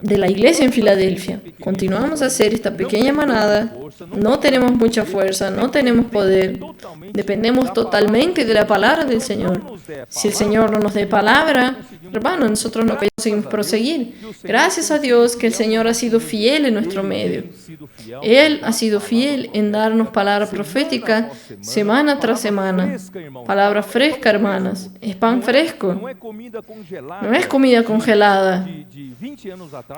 de la iglesia en Filadelfia. Continuamos a ser esta pequeña manada, no tenemos mucha fuerza, no tenemos poder, dependemos totalmente de la palabra del Señor. Si el Señor no nos dé palabra, hermano, nosotros no conseguimos proseguir. Gracias a Dios que el Señor ha sido fiel en nuestro medio. Él ha sido fiel en darnos palabra profética semana tras semana. Palabra fresca, hermanas. Es pan fresco. No es comida congelada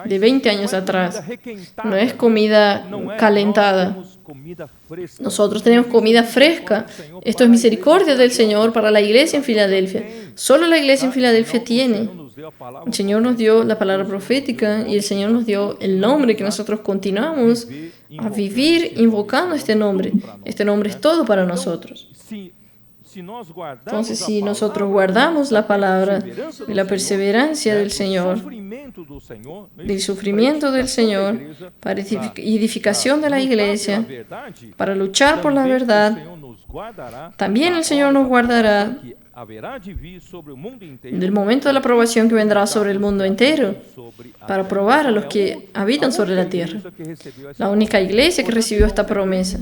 de 20 años atrás. No es comida calentada. Nosotros tenemos comida fresca. Esto es misericordia del Señor para la iglesia en Filadelfia. Solo la iglesia en Filadelfia tiene. El Señor nos dio la palabra profética y el Señor nos dio el nombre que nosotros continuamos a vivir invocando este nombre. Este nombre es todo para nosotros. Entonces, si nosotros guardamos la palabra de la perseverancia del Señor, del sufrimiento del Señor, para edificación de la iglesia, para luchar por la verdad, también el Señor nos guardará del momento de la probación que vendrá sobre el mundo entero, para probar a los que habitan sobre la tierra. La única iglesia que recibió esta promesa.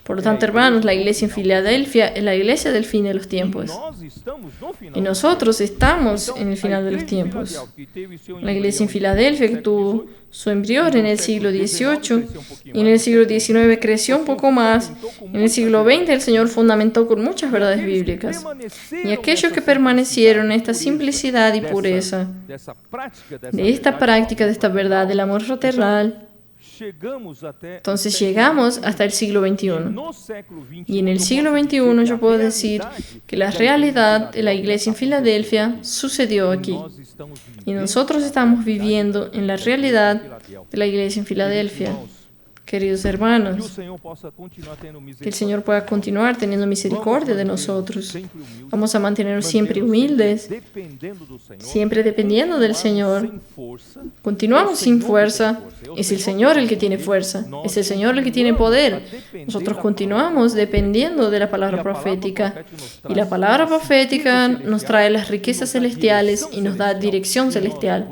Por lo tanto, hermanos, la iglesia en Filadelfia es la iglesia del fin de los tiempos. Y nosotros estamos en el final de los tiempos. La iglesia en Filadelfia, que tuvo su embrión en el siglo XVIII, y en el siglo XIX creció un poco más. En el siglo XX el Señor fundamentó con muchas verdades bíblicas. Y aquellos que permanecieron en esta simplicidad y pureza, de esta práctica, de esta verdad del amor fraternal, entonces llegamos hasta el siglo XXI. Y en el siglo XXI yo puedo decir que la realidad de la iglesia en Filadelfia sucedió aquí. Y nosotros estamos viviendo en la realidad de la iglesia en Filadelfia. Queridos hermanos, que el Señor pueda continuar teniendo misericordia de nosotros. Vamos a mantenernos siempre humildes, siempre dependiendo del Señor. Continuamos sin fuerza. Es el Señor el que tiene fuerza. Es el Señor el que tiene poder. Nosotros continuamos dependiendo de la palabra profética. Y la palabra profética nos trae las riquezas celestiales y nos da dirección celestial.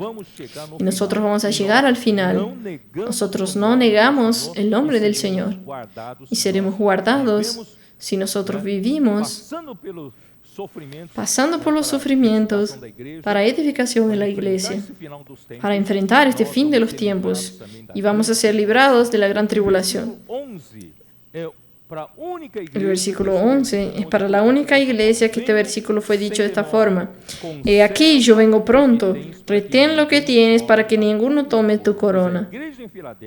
Y nosotros vamos a llegar al final. Nosotros no negamos el nombre del Señor y seremos guardados si nosotros vivimos pasando por los sufrimientos para edificación de la iglesia, para enfrentar este fin de los tiempos, y vamos a ser librados de la gran tribulación. El versículo 11 es para la única iglesia que este versículo fue dicho de esta forma. He aquí, yo vengo pronto, retén lo que tienes para que ninguno tome tu corona.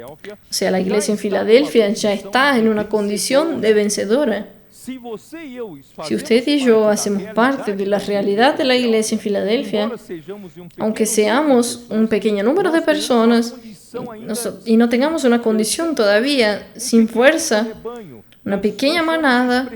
O sea, la iglesia en Filadelfia ya está en una condición de vencedora. Si usted y yo hacemos parte de la realidad de la iglesia en Filadelfia, aunque seamos un pequeño número de personas y no tengamos una condición todavía sin fuerza, una pequeña manada,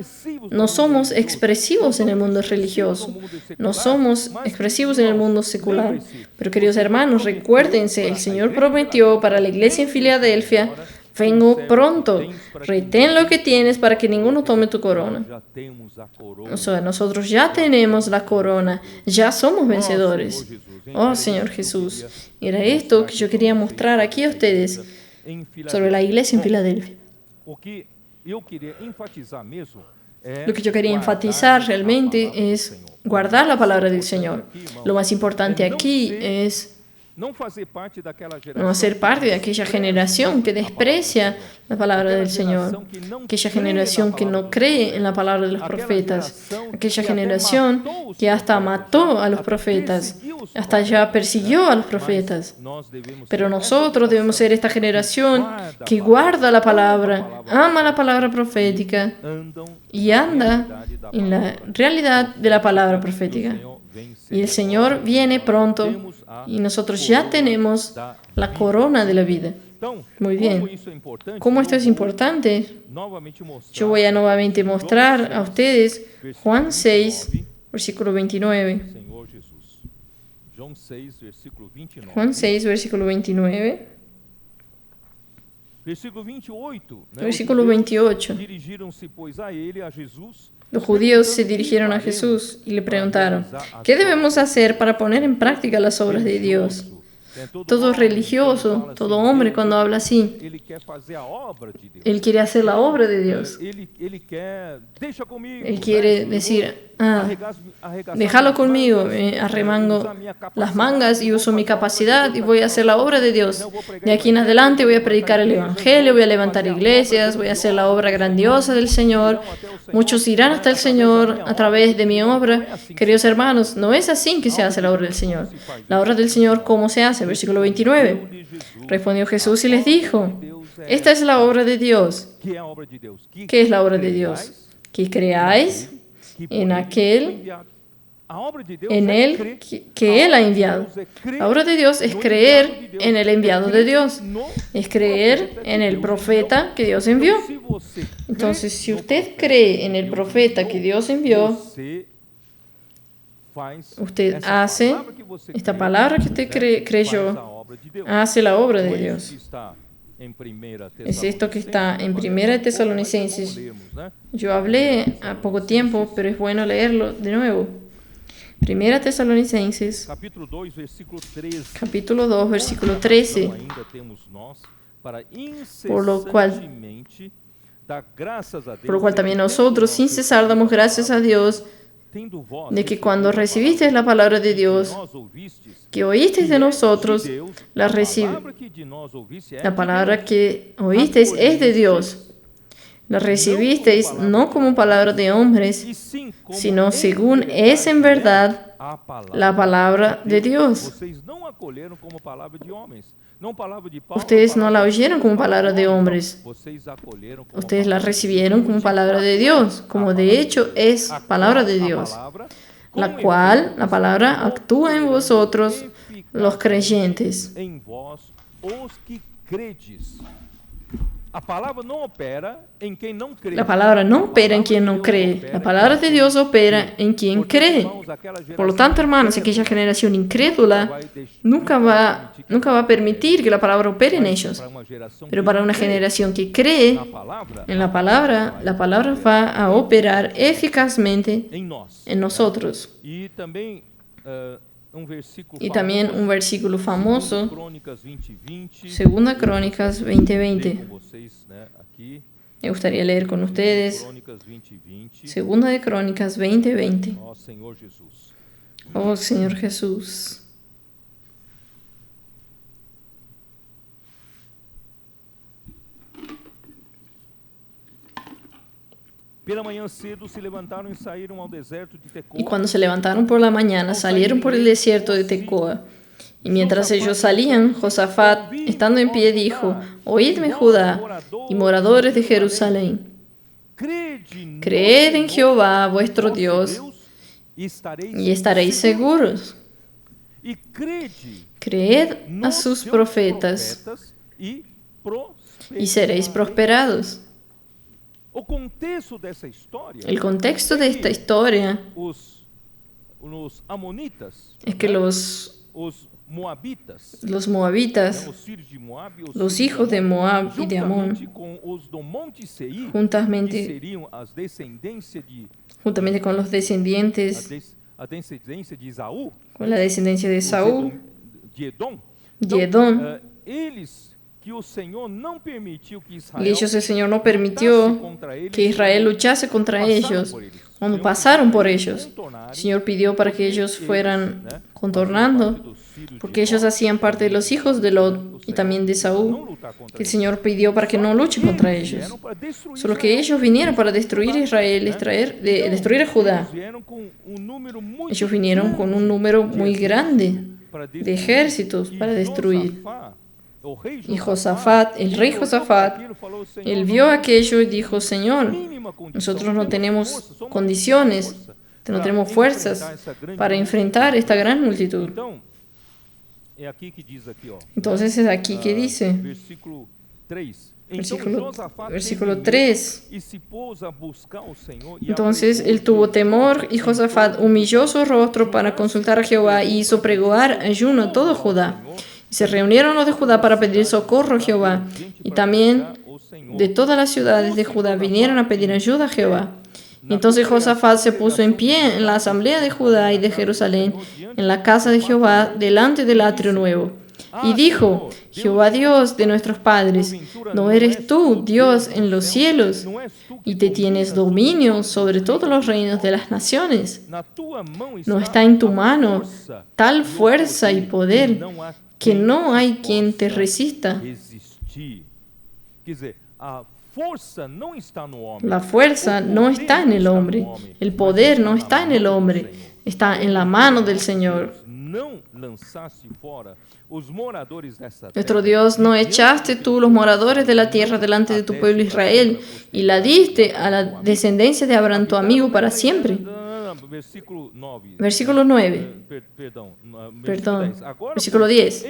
no somos expresivos en el mundo religioso, no somos expresivos en el mundo secular. Pero queridos hermanos, recuérdense, el Señor prometió para la iglesia en Filadelfia: vengo pronto, retén lo que tienes para que ninguno tome tu corona. O sea, nosotros ya tenemos la corona, ya somos vencedores. Oh Señor Jesús, era esto que yo quería mostrar aquí a ustedes sobre la iglesia en Filadelfia. Lo que yo quería enfatizar realmente es guardar la palabra del Señor. Lo más importante aquí es no ser parte de aquella generación que desprecia la palabra del Señor, aquella generación que no cree en la palabra de los profetas, aquella generación que hasta mató a los profetas, hasta ya persiguió a los profetas. Pero nosotros debemos ser esta generación que guarda la palabra, ama la palabra profética y anda en la realidad de la palabra profética. Y el Señor viene pronto y nosotros ya tenemos la corona de la vida. Muy bien. ¿Cómo esto es importante? Yo voy a nuevamente mostrar a ustedes Juan 6, versículo 29. Juan 6, versículo 29. Versículo 28. Los judíos se dirigieron a Jesús y le preguntaron: ¿qué debemos hacer para poner en práctica las obras de Dios? Todo religioso, todo hombre cuando habla así, él quiere hacer la obra de Dios. Él quiere decir: déjalo conmigo, me arremango las mangas y uso mi capacidad y voy a hacer la obra de Dios. De aquí en adelante voy a predicar el Evangelio, voy a levantar iglesias, voy a hacer la obra grandiosa del Señor. Muchos irán hasta el Señor a través de mi obra. Queridos hermanos, no es así que se hace la obra del Señor. La obra del Señor, ¿cómo se hace? Versículo 29. Respondió Jesús y les dijo: esta es la obra de Dios. ¿Qué es la obra de Dios? Que creáis en aquel, en Él que Él ha enviado. La obra de Dios es creer en el enviado de Dios. Es creer en el profeta que Dios envió. Entonces, si usted cree en el profeta que Dios envió, usted hace esta palabra que usted creyó, hace la obra de Dios. Es esto que está en 1 Tesalonicenses. Yo hablé a poco tiempo, pero es bueno leerlo de nuevo. 1 Tesalonicenses, capítulo 2, versículo 13. Por lo cual también nosotros, sin cesar, damos gracias a Dios de que cuando recibisteis la palabra de Dios, que oísteis de nosotros, la palabra que oísteis es de Dios. La recibisteis no como palabra de hombres, sino según es en verdad la palabra de Dios. Ustedes no la oyeron como palabra de hombres. Ustedes la recibieron como palabra de Dios, como de hecho es palabra de Dios, la cual, la palabra, actúa en vosotros, los creyentes. La palabra no opera en quien no cree. La palabra de Dios opera en quien cree. Por lo tanto, hermanos, aquella generación incrédula nunca va a permitir que la palabra opere en ellos. Pero para una generación que cree en la palabra va a operar eficazmente en nosotros. Y también un versículo famoso, 2 Crónicas 20:20. Me gustaría leer con ustedes 2 Crónicas 20:20. Oh Señor Jesús. Y cuando se levantaron por la mañana, salieron por el desierto de Tecoa. Y mientras ellos salían, Josafat, estando en pie, dijo: Oídme, Judá y moradores de Jerusalén. Creed en Jehová vuestro Dios y estaréis seguros. Creed a sus profetas y seréis prosperados. El contexto de esta historia es que los moabitas, los hijos de Moab y de Amón, juntamente con los descendientes, con la descendencia de Esaú, de Edom, y ellos el Señor no permitió que Israel luchase contra ellos cuando pasaron por ellos. El Señor pidió para que ellos fueran contornando, porque ellos hacían parte de los hijos de Lot y también de Esaú. El Señor pidió para que no luchen contra ellos. Solo que ellos vinieron para destruir Israel, destruir a Judá. Ellos vinieron con un número muy grande de ejércitos para destruir. Y Josafat, el rey Josafat, él vio aquello y dijo: Señor, nosotros no tenemos condiciones, no tenemos fuerzas para enfrentar esta gran multitud. Entonces es aquí que dice, versículo 3. Entonces él tuvo temor y Josafat humilló su rostro para consultar a Jehová y hizo pregoar ayuno a todo Judá. Y se reunieron los de Judá para pedir socorro a Jehová, y también de todas las ciudades de Judá vinieron a pedir ayuda a Jehová. Y entonces Josafat se puso en pie en la asamblea de Judá y de Jerusalén, en la casa de Jehová, delante del atrio nuevo. Y dijo: Jehová Dios de nuestros padres, ¿no eres tú Dios en los cielos? Y te tienes dominio sobre todos los reinos de las naciones. ¿No está en tu mano tal fuerza y poder que no hay quien te resista? La fuerza no está en el hombre, el poder no está en el hombre, está en la mano del Señor. Nuestro Dios, ¿no echaste tú los moradores de la tierra delante de tu pueblo Israel y la diste a la descendencia de Abraham tu amigo para siempre? Versículo 9. Perdón. Versículo 10.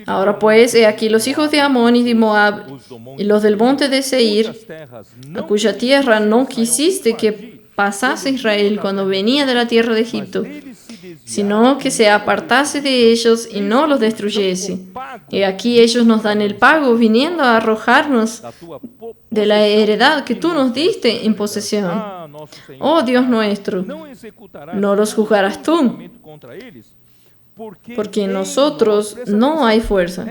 Ahora pues, he aquí los hijos de Amón y de Moab y los del monte de Seir, a cuya tierra no quisiste que pasase Israel cuando venía de la tierra de Egipto, sino que se apartase de ellos y no los destruyese. Y aquí ellos nos dan el pago, viniendo a arrojarnos de la heredad que tú nos diste en posesión. Oh Dios nuestro, no los juzgarás tú, porque en nosotros no hay fuerza.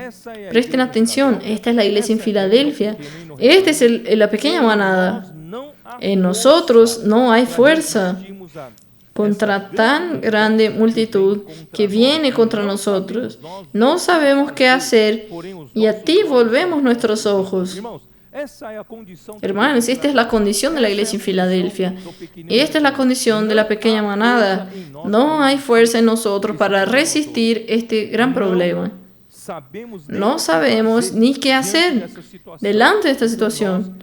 Presten atención, esta es la iglesia en Filadelfia. Esta es la pequeña manada. En nosotros no hay fuerza contra tan grande multitud que viene contra nosotros. No sabemos qué hacer y a ti volvemos nuestros ojos. Hermanos, esta es la condición de la iglesia en Filadelfia. Esta es la condición de la pequeña manada. No hay fuerza en nosotros para resistir este gran problema. No sabemos ni qué hacer delante de esta situación.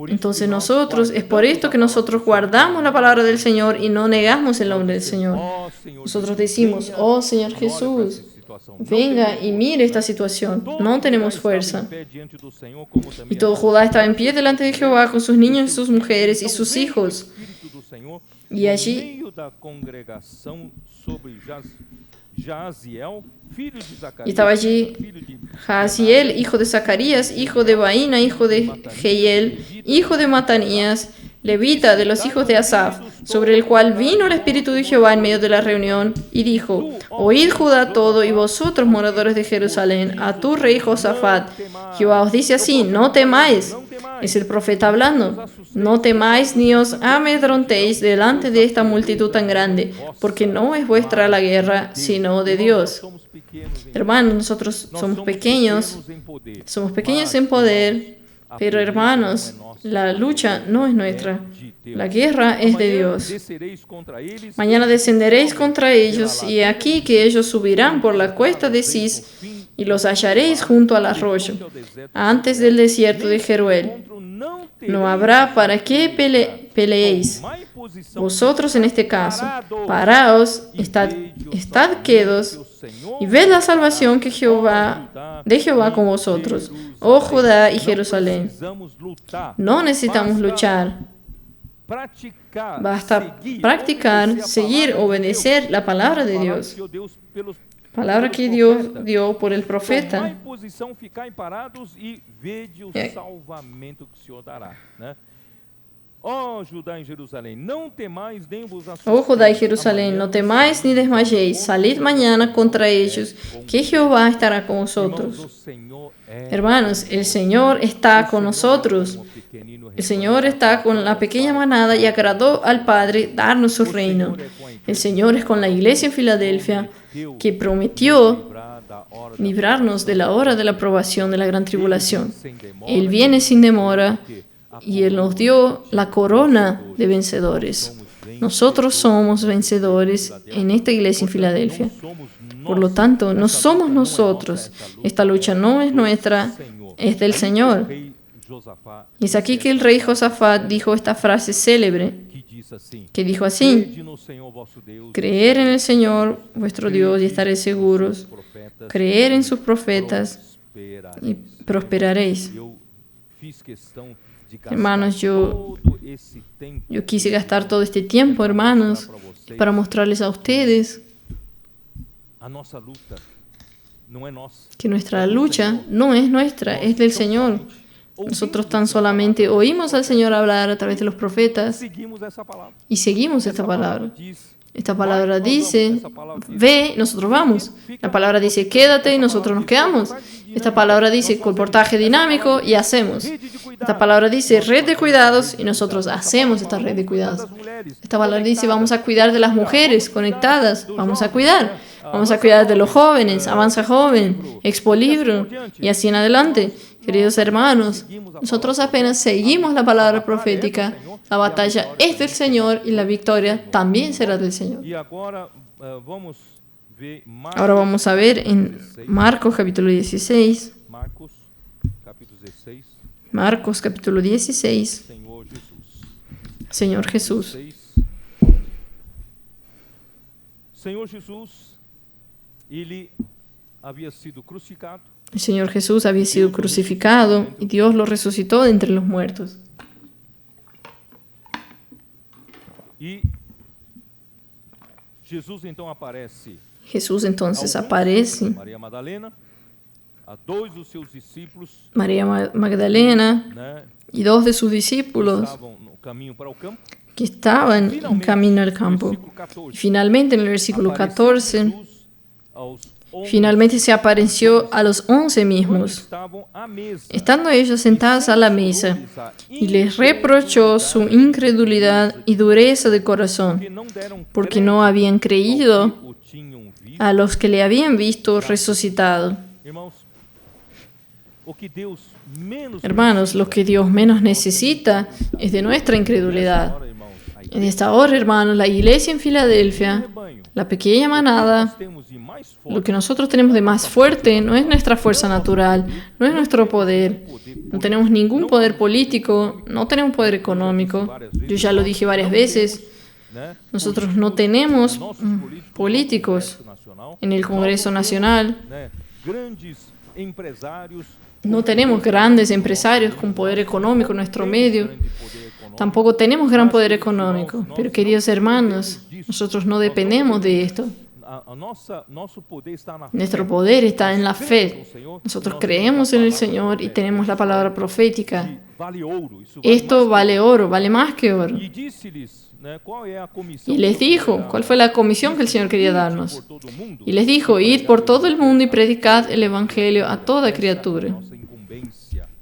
Entonces nosotros, es por esto que nosotros guardamos la palabra del Señor y no negamos el nombre del Señor. Nosotros decimos: oh Señor Jesús, venga y mire esta situación. No tenemos fuerza. Y todo Judá estaba en pie delante de Jehová con sus niños y sus mujeres y sus hijos. Y allí estaba allí Jaziel, hijo de Zacarías, hijo de Baína, hijo de Jehiel, hijo de Matanías, levita de los hijos de Asaf, sobre el cual vino el Espíritu de Jehová en medio de la reunión, y dijo: Oíd Judá todo, y vosotros moradores de Jerusalén, a tu rey Josafat. Jehová os dice así: no temáis. Es el profeta hablando. No temáis ni os amedrontéis delante de esta multitud tan grande, porque no es vuestra la guerra, sino de Dios. Hermanos, nosotros somos pequeños en poder, pero hermanos, la lucha no es nuestra. La guerra es de Dios. Mañana descenderéis contra ellos, y aquí que ellos subirán por la cuesta de Cis, y los hallaréis junto al arroyo, antes del desierto de Jeruel. No habrá para qué peleéis, Vosotros en este caso, paraos, estad quedos y ved la salvación de Jehová con vosotros, oh Judá y Jerusalén. No necesitamos luchar. Basta practicar, seguir, obedecer la palabra de Dios. Palabra que Dios dio por el profeta. Oh Judá y Jerusalén, no temáis ni desmayéis, salid mañana contra ellos, que Jehová estará con vosotros. Hermanos, el Señor está con nosotros. El Señor está con la pequeña manada y agradó al Padre darnos su reino. El Señor es con la iglesia en Filadelfia, que prometió librarnos de la hora de la probación de la gran tribulación. Él viene sin demora y Él nos dio la corona de vencedores. Nosotros somos vencedores en esta iglesia en Filadelfia. Por lo tanto, no somos nosotros. Esta lucha no es nuestra, es del Señor. Y es aquí que el rey Josafat dijo esta frase célebre, que dijo así: creer en el Señor vuestro Dios y estaréis seguros, creer en sus profetas y prosperaréis. Hermanos, yo quise gastar todo este tiempo, hermanos, para mostrarles a ustedes que nuestra lucha no es nuestra, es del Señor. Nosotros tan solamente oímos al Señor hablar a través de los profetas y seguimos esta palabra. Esta palabra dice, ve, nosotros vamos. La palabra dice, quédate, y nosotros nos quedamos. Esta palabra dice, colportaje dinámico, y hacemos. Esta palabra dice, red de cuidados, y nosotros hacemos esta red de cuidados. Esta palabra dice, vamos a cuidar de las mujeres conectadas, vamos a cuidar. Vamos a cuidar de los jóvenes, Avanza Joven, Expo Libro, y así en adelante. Queridos hermanos, nosotros apenas seguimos la palabra profética. La batalla es del Señor y la victoria también será del Señor. Ahora vamos a ver en Marcos capítulo 16. Marcos capítulo 16. Señor Jesús. Señor Jesús, Ele había sido crucificado. El Señor Jesús había sido crucificado y Dios lo resucitó de entre los muertos. Y Jesús entonces aparece María Magdalena, y dos de sus discípulos que estaban en camino al campo. Y finalmente, en el versículo 14, finalmente se apareció a los 11 mismos, estando ellos sentados a la mesa, y les reprochó su incredulidad y dureza de corazón, porque no habían creído a los que le habían visto resucitado. Hermanos, lo que Dios menos necesita es de nuestra incredulidad. En esta hora, hermanos, la iglesia en Filadelfia, la pequeña manada, lo que nosotros tenemos de más fuerte no es nuestra fuerza natural, no es nuestro poder. No tenemos ningún poder político, no tenemos poder económico. Yo ya lo dije varias veces. Nosotros no tenemos políticos en el Congreso Nacional. No tenemos grandes empresarios con poder económico en nuestro medio. Tampoco tenemos gran poder económico. Pero, queridos hermanos, nosotros no dependemos de esto. Nuestro poder está en la fe. Nosotros creemos en el Señor y tenemos la palabra profética. Esto vale oro, vale más que oro. Y les dijo, ¿cuál fue la comisión que el Señor quería darnos? Y les dijo, id por todo el mundo y predicad el Evangelio a toda criatura.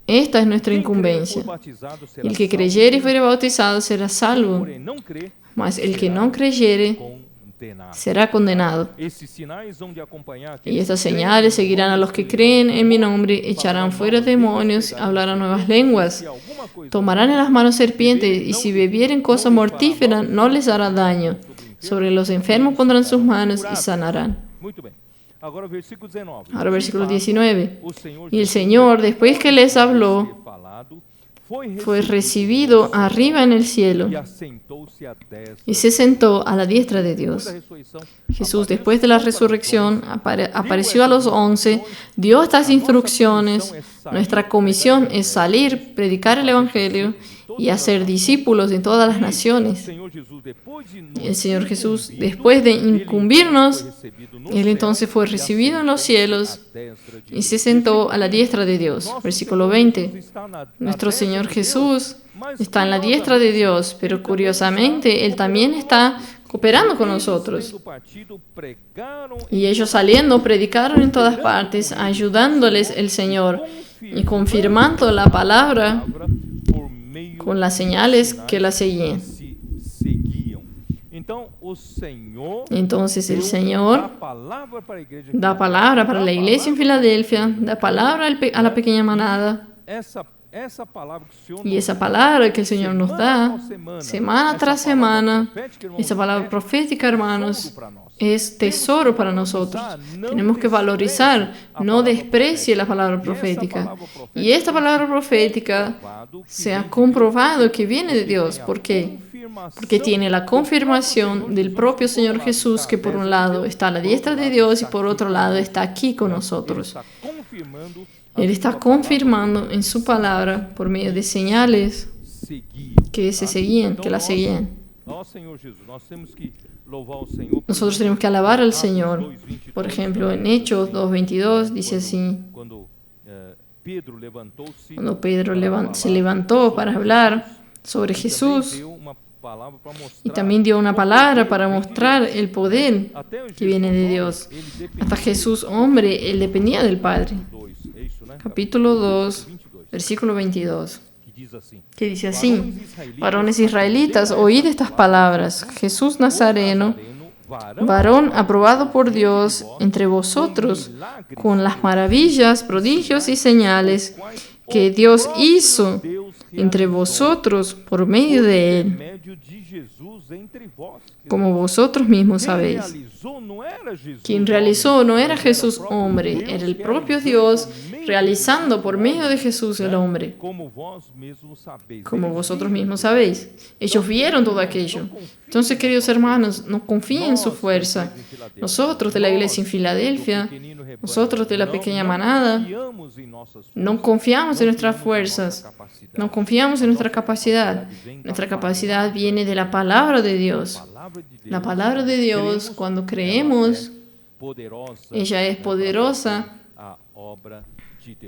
Esta es nuestra incumbencia. El que creyere y fuere bautizado será salvo, mas el que no creyere será condenado. Y estas señales seguirán a los que creen en mi nombre, echarán fuera demonios, hablarán nuevas lenguas, tomarán en las manos serpientes, y si bebieren cosa mortífera no les hará daño. Sobre los enfermos pondrán sus manos y sanarán. Ahora versículo 19. Y el Señor, después que les habló, fue recibido arriba en el cielo y se sentó a la diestra de Dios. Jesús, después de la resurrección, apareció a los 11, dio estas instrucciones. Nuestra comisión es salir, predicar el Evangelio y hacer discípulos en todas las naciones. El Señor Jesús, después de incumbirnos, Él entonces fue recibido en los cielos y se sentó a la diestra de Dios. Versículo 20. Nuestro Señor Jesús está en la diestra de Dios, pero curiosamente Él también está cooperando con nosotros. Y ellos saliendo predicaron en todas partes, ayudándoles el Señor y confirmando la palabra con las señales que la seguían. Entonces el Señor da palabra para la iglesia en Filadelfia, da palabra a la pequeña manada. Y esa palabra que el Señor nos da, semana tras semana, esa palabra profética, hermanos, es tesoro para nosotros. Tenemos que valorizar, no desprecie la palabra profética. Y esta palabra profética se ha comprobado que viene de Dios. ¿Por qué? Porque tiene la confirmación del propio Señor Jesús, que por un lado está a la diestra de Dios y por otro lado está aquí con nosotros. Él está confirmando en su palabra por medio de señales que se seguían, que la seguían. Nosotros tenemos que alabar al Señor. Por ejemplo, en Hechos 2:22 dice así: cuando Pedro se levantó para hablar sobre Jesús, y también dio una palabra para mostrar el poder que viene de Dios. Hasta Jesús, hombre, Él dependía del Padre. Capítulo 2, versículo 22. Que dice así: varones israelitas, oíd estas palabras. Jesús Nazareno, varón aprobado por Dios entre vosotros, con las maravillas, prodigios y señales que Dios hizo entre vosotros por medio de Él, como vosotros mismos sabéis. Quien realizó no era Jesús hombre, era el propio Dios realizando por medio de Jesús el hombre, como vosotros mismos sabéis. Ellos vieron todo aquello. Entonces, queridos hermanos, no confíen en su fuerza. Nosotros de la iglesia en Filadelfia, nosotros de la pequeña manada, no confiamos en nuestras fuerzas, no confiamos en nuestra capacidad. Nuestra capacidad viene de la palabra de Dios. La palabra de Dios, cuando creemos, ella es poderosa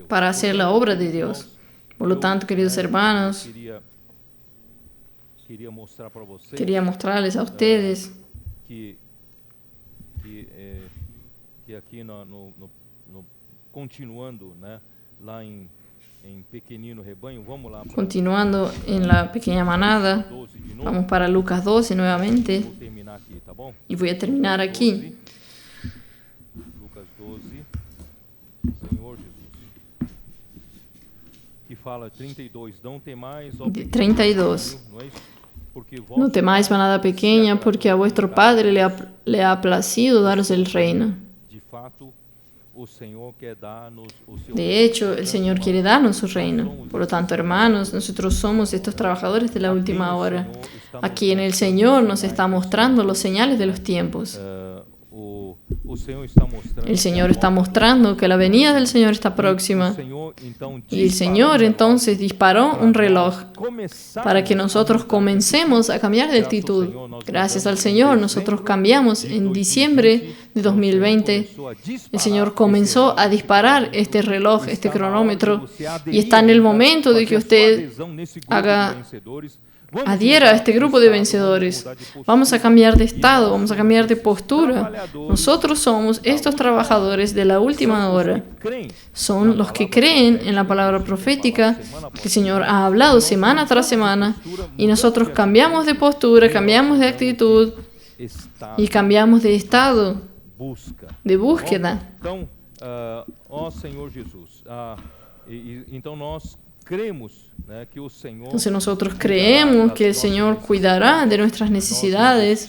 para hacer la obra de Dios. Por lo tanto, queridos hermanos, quería mostrarles a ustedes que aquí continuando en la pequeña manada, vamos para Lucas 12 nuevamente y voy a terminar aquí. Lucas 12, Senhor Jesus, que fala 32, não temais, ó 32. No temáis manada pequeña, porque a vuestro Padre le ha placido daros el reino. De hecho, el Señor quiere darnos su reino. Por lo tanto, hermanos, nosotros somos estos trabajadores de la última hora. Aquí en el Señor nos está mostrando los señales de los tiempos. El Señor está mostrando que la venida del Señor está próxima. Y el Señor entonces disparó un reloj para que nosotros comencemos a cambiar de actitud. Gracias al Señor, nosotros cambiamos en diciembre de 2020. El Señor comenzó a disparar este reloj, este cronómetro, y está en el momento de que usted adhiera a este grupo de vencedores. Vamos a cambiar de estado, vamos a cambiar de postura. Nosotros somos estos trabajadores de la última hora. Son los que creen en la palabra profética que el Señor ha hablado semana tras semana, y nosotros cambiamos de postura, cambiamos de actitud y cambiamos de estado de búsqueda. Entonces nosotros creemos que el Señor cuidará de nuestras necesidades.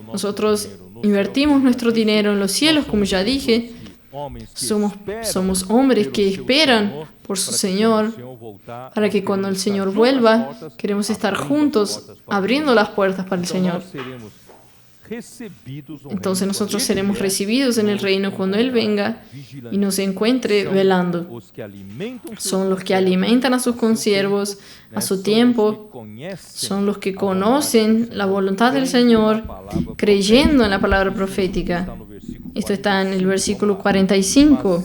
Nosotros invertimos nuestro dinero en los cielos, como ya dije. Somos hombres que esperan por su Señor para que cuando el Señor vuelva, queremos estar juntos abriendo las puertas para el Señor. Entonces nosotros seremos recibidos en el reino cuando Él venga y nos encuentre velando. Son los que alimentan a sus consiervos a su tiempo, son los que conocen la voluntad del Señor, creyendo en la palabra profética. Esto está en el versículo 45.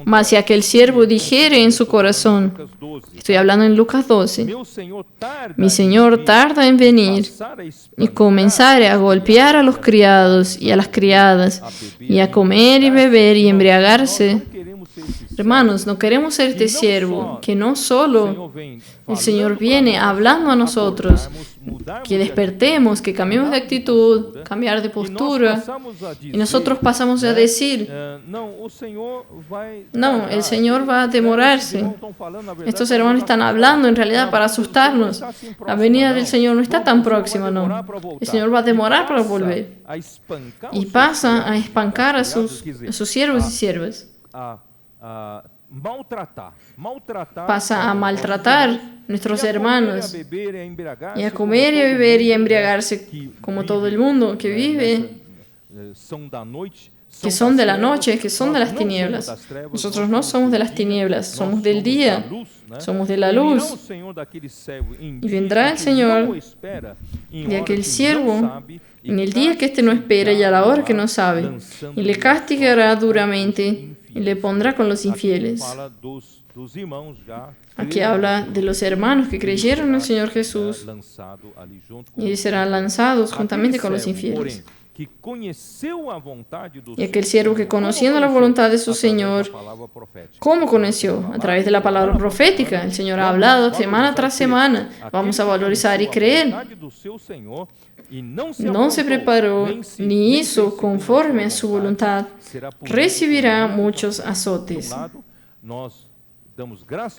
Mas si aquel siervo dijere en su corazón, estoy hablando en Lucas 12, mi Señor tarda en venir, y comenzare a golpear a los criados y a las criadas, y a comer y beber y embriagarse. Hermanos, no queremos ser este siervo, que no solo el Señor viene hablando a nosotros, que despertemos, que cambiemos de actitud, cambiar de postura, y nosotros pasamos a decir, no, el Señor va a demorarse. Estos hermanos están hablando en realidad para asustarnos. La venida del Señor no está tan próxima, no. El Señor va a demorar para volver. Y pasa a espancar a sus siervos y siervas. Pasa a maltratar a nuestros hermanos y a comer y a beber y a embriagarse como todo el mundo que vive, que son de la noche, que son de las tinieblas. Nosotros no somos de las tinieblas, somos del día, somos de la luz. Y vendrá el Señor de aquel siervo en el día que éste no espera y a la hora que no sabe, y le castigará duramente y le pondrá con los infieles. Aquí habla de los hermanos que creyeron en el Señor Jesús y serán lanzados juntamente con los infieles. Y aquel siervo que conociendo la voluntad de su Señor, ¿cómo conoció? A través de la palabra profética. El Señor ha hablado semana tras semana. Vamos a valorizar y creer. No se preparó ni hizo conforme a su voluntad, recibirá muchos azotes.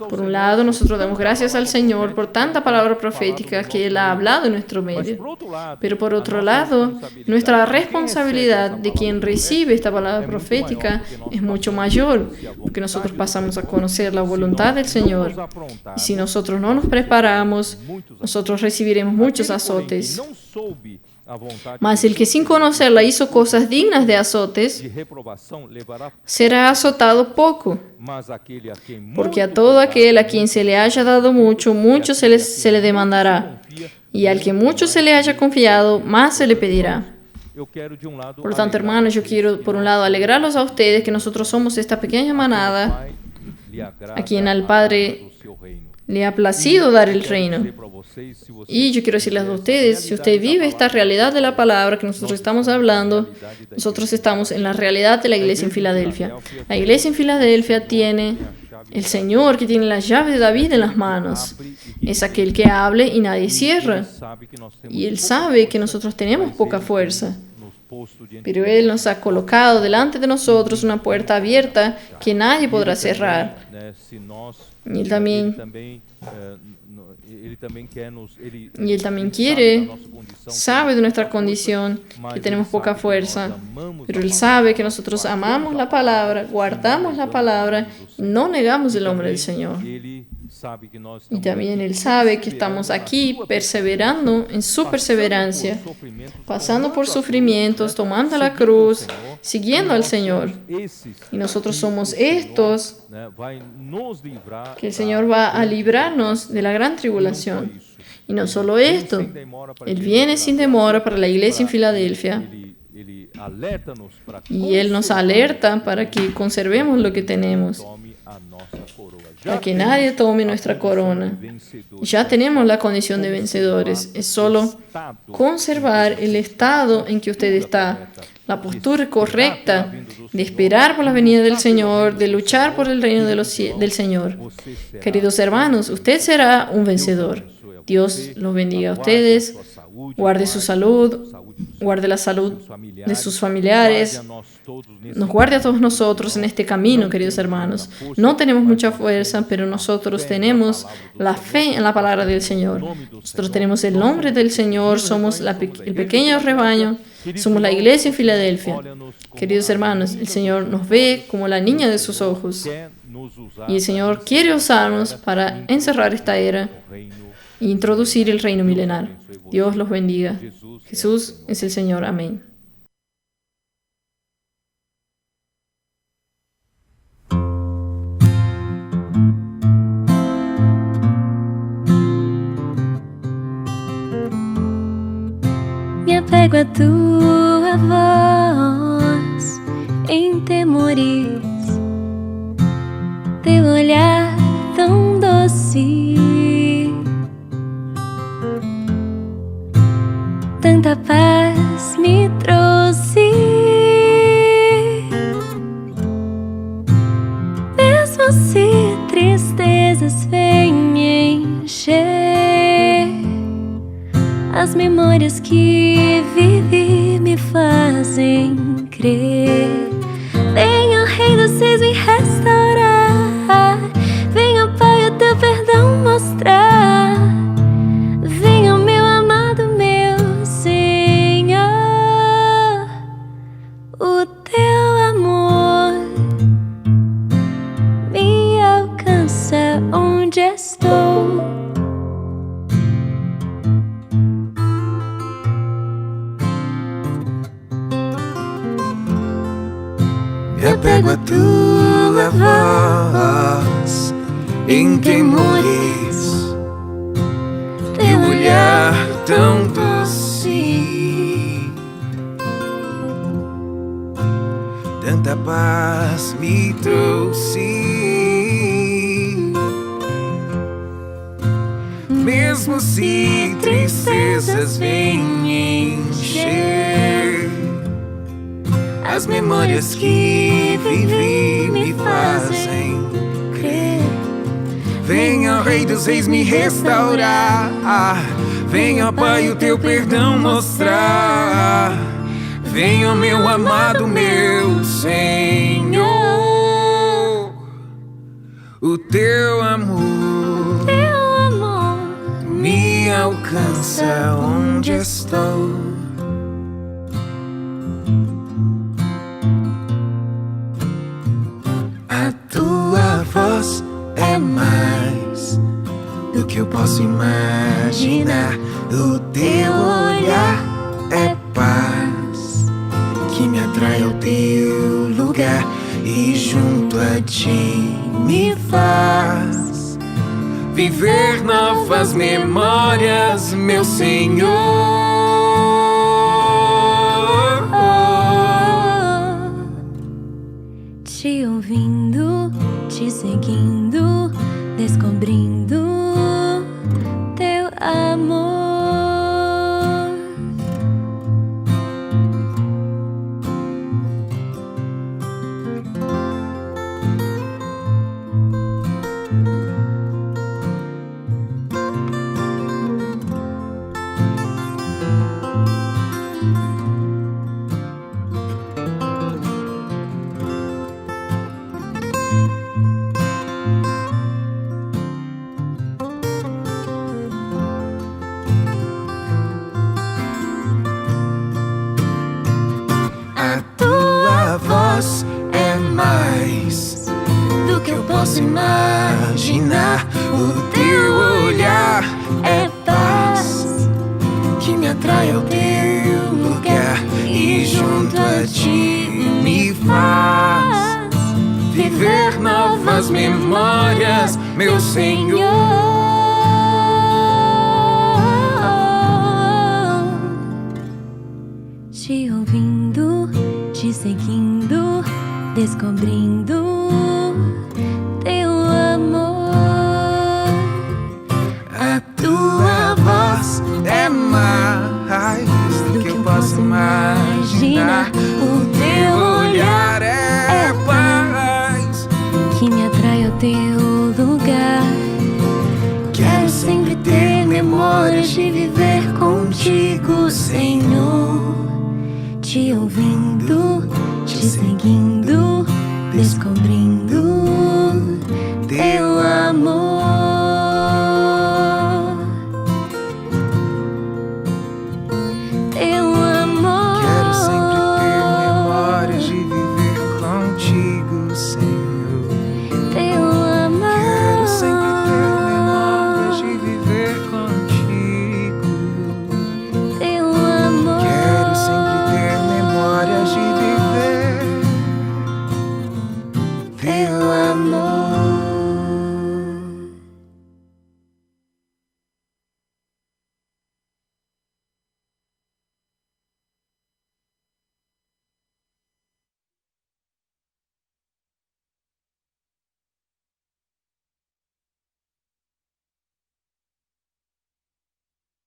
Por un lado, nosotros damos gracias al Señor por tanta palabra profética que Él ha hablado en nuestro medio. Pero por otro lado, nuestra responsabilidad de quien recibe esta palabra profética es mucho mayor, porque nosotros pasamos a conocer la voluntad del Señor. Y si nosotros no nos preparamos, nosotros recibiremos muchos azotes. Mas el que sin conocerla hizo cosas dignas de azotes, será azotado poco. Porque a todo aquel a quien se le haya dado mucho, mucho se le demandará. Y al que mucho se le haya confiado, más se le pedirá. Por lo tanto, hermanos, yo quiero, por un lado, alegrarlos a ustedes que nosotros somos esta pequeña manada a quien al Padre le ha placido dar el reino. Y yo quiero decirles a ustedes, si usted vive esta realidad de la palabra que nosotros estamos hablando, nosotros estamos en la realidad de la iglesia en Filadelfia. La iglesia en Filadelfia tiene el Señor que tiene la llave de David en las manos. Es aquel que hable y nadie cierra. Y Él sabe que nosotros tenemos poca fuerza. Pero Él nos ha colocado delante de nosotros una puerta abierta que nadie podrá cerrar. Y Él también quiere, sabe de nuestra condición, que tenemos poca fuerza, pero Él sabe que nosotros amamos la palabra, guardamos la palabra, y no negamos el nombre del Señor. Y también Él sabe que estamos aquí perseverando en su perseverancia, pasando por sufrimientos, tomando la cruz, siguiendo al Señor. Y nosotros somos estos que el Señor va a librarnos de la gran tribulación. Y no solo esto, Él viene sin demora para la iglesia en Filadelfia. Y Él nos alerta para que conservemos lo que tenemos, para que nadie tome nuestra corona. Ya tenemos la condición de vencedores. Es solo conservar el estado en que usted está, la postura correcta de esperar por la venida del Señor, de luchar por el reino del Señor. Queridos hermanos, usted será un vencedor. Dios los bendiga a ustedes, guarde su salud, guarde la salud de sus familiares, nos guarde a todos nosotros en este camino, queridos hermanos. No tenemos mucha fuerza, pero nosotros tenemos la fe en la palabra del Señor. Nosotros tenemos el nombre del Señor, somos el pequeño rebaño, somos la iglesia en Filadelfia. Queridos hermanos, el Señor nos ve como la niña de sus ojos. Y el Señor quiere usarnos para encerrar esta era e introducir el reino milenar. Dios los bendiga. Jesús es el Señor. Amén. Me apego a tua voz em temores, teu olhar tão doce, tanta paz me trouxe. Mesmo se tristezas vêm me encher, as memórias que vivi me fazem crer. Venha, Rei dos Reis, me restaurar. Venha, Pai, o teu perdão mostrar. Venha, meu amado, meu Senhor. O teu amor me alcança onde estou. Me apego a tua voz em temores, teu olhar tão doce, tanta paz me trouxe. Mesmo se tristezas vêm encher, as memórias que vivi me fazem crer. Venha, Rei dos Reis, me restaurar. Venha, Pai, o teu perdão mostrar. Venha, meu amado, meu Senhor. O teu amor me alcança onde estou. A tua voz é mais do que eu posso imaginar. O teu olhar é paz que me atrai ao teu lugar e junto a ti me faz viver novas memórias, meu Senhor. Te ouvindo, te seguindo, descobrindo teu amor. É mais do que eu posso imaginar. O teu olhar é paz que me atrai ao teu lugar e junto a ti me faz viver novas memórias, meu Senhor. Te ouvindo, te seguindo, descobrindo teu amor. A tua voz é mais do que eu posso imaginar. O teu olhar é paz que me atrai ao teu lugar. Quero sempre ter memórias de viver contigo, Senhor. Te ouvindo, te seguindo, descobrindo teu amor.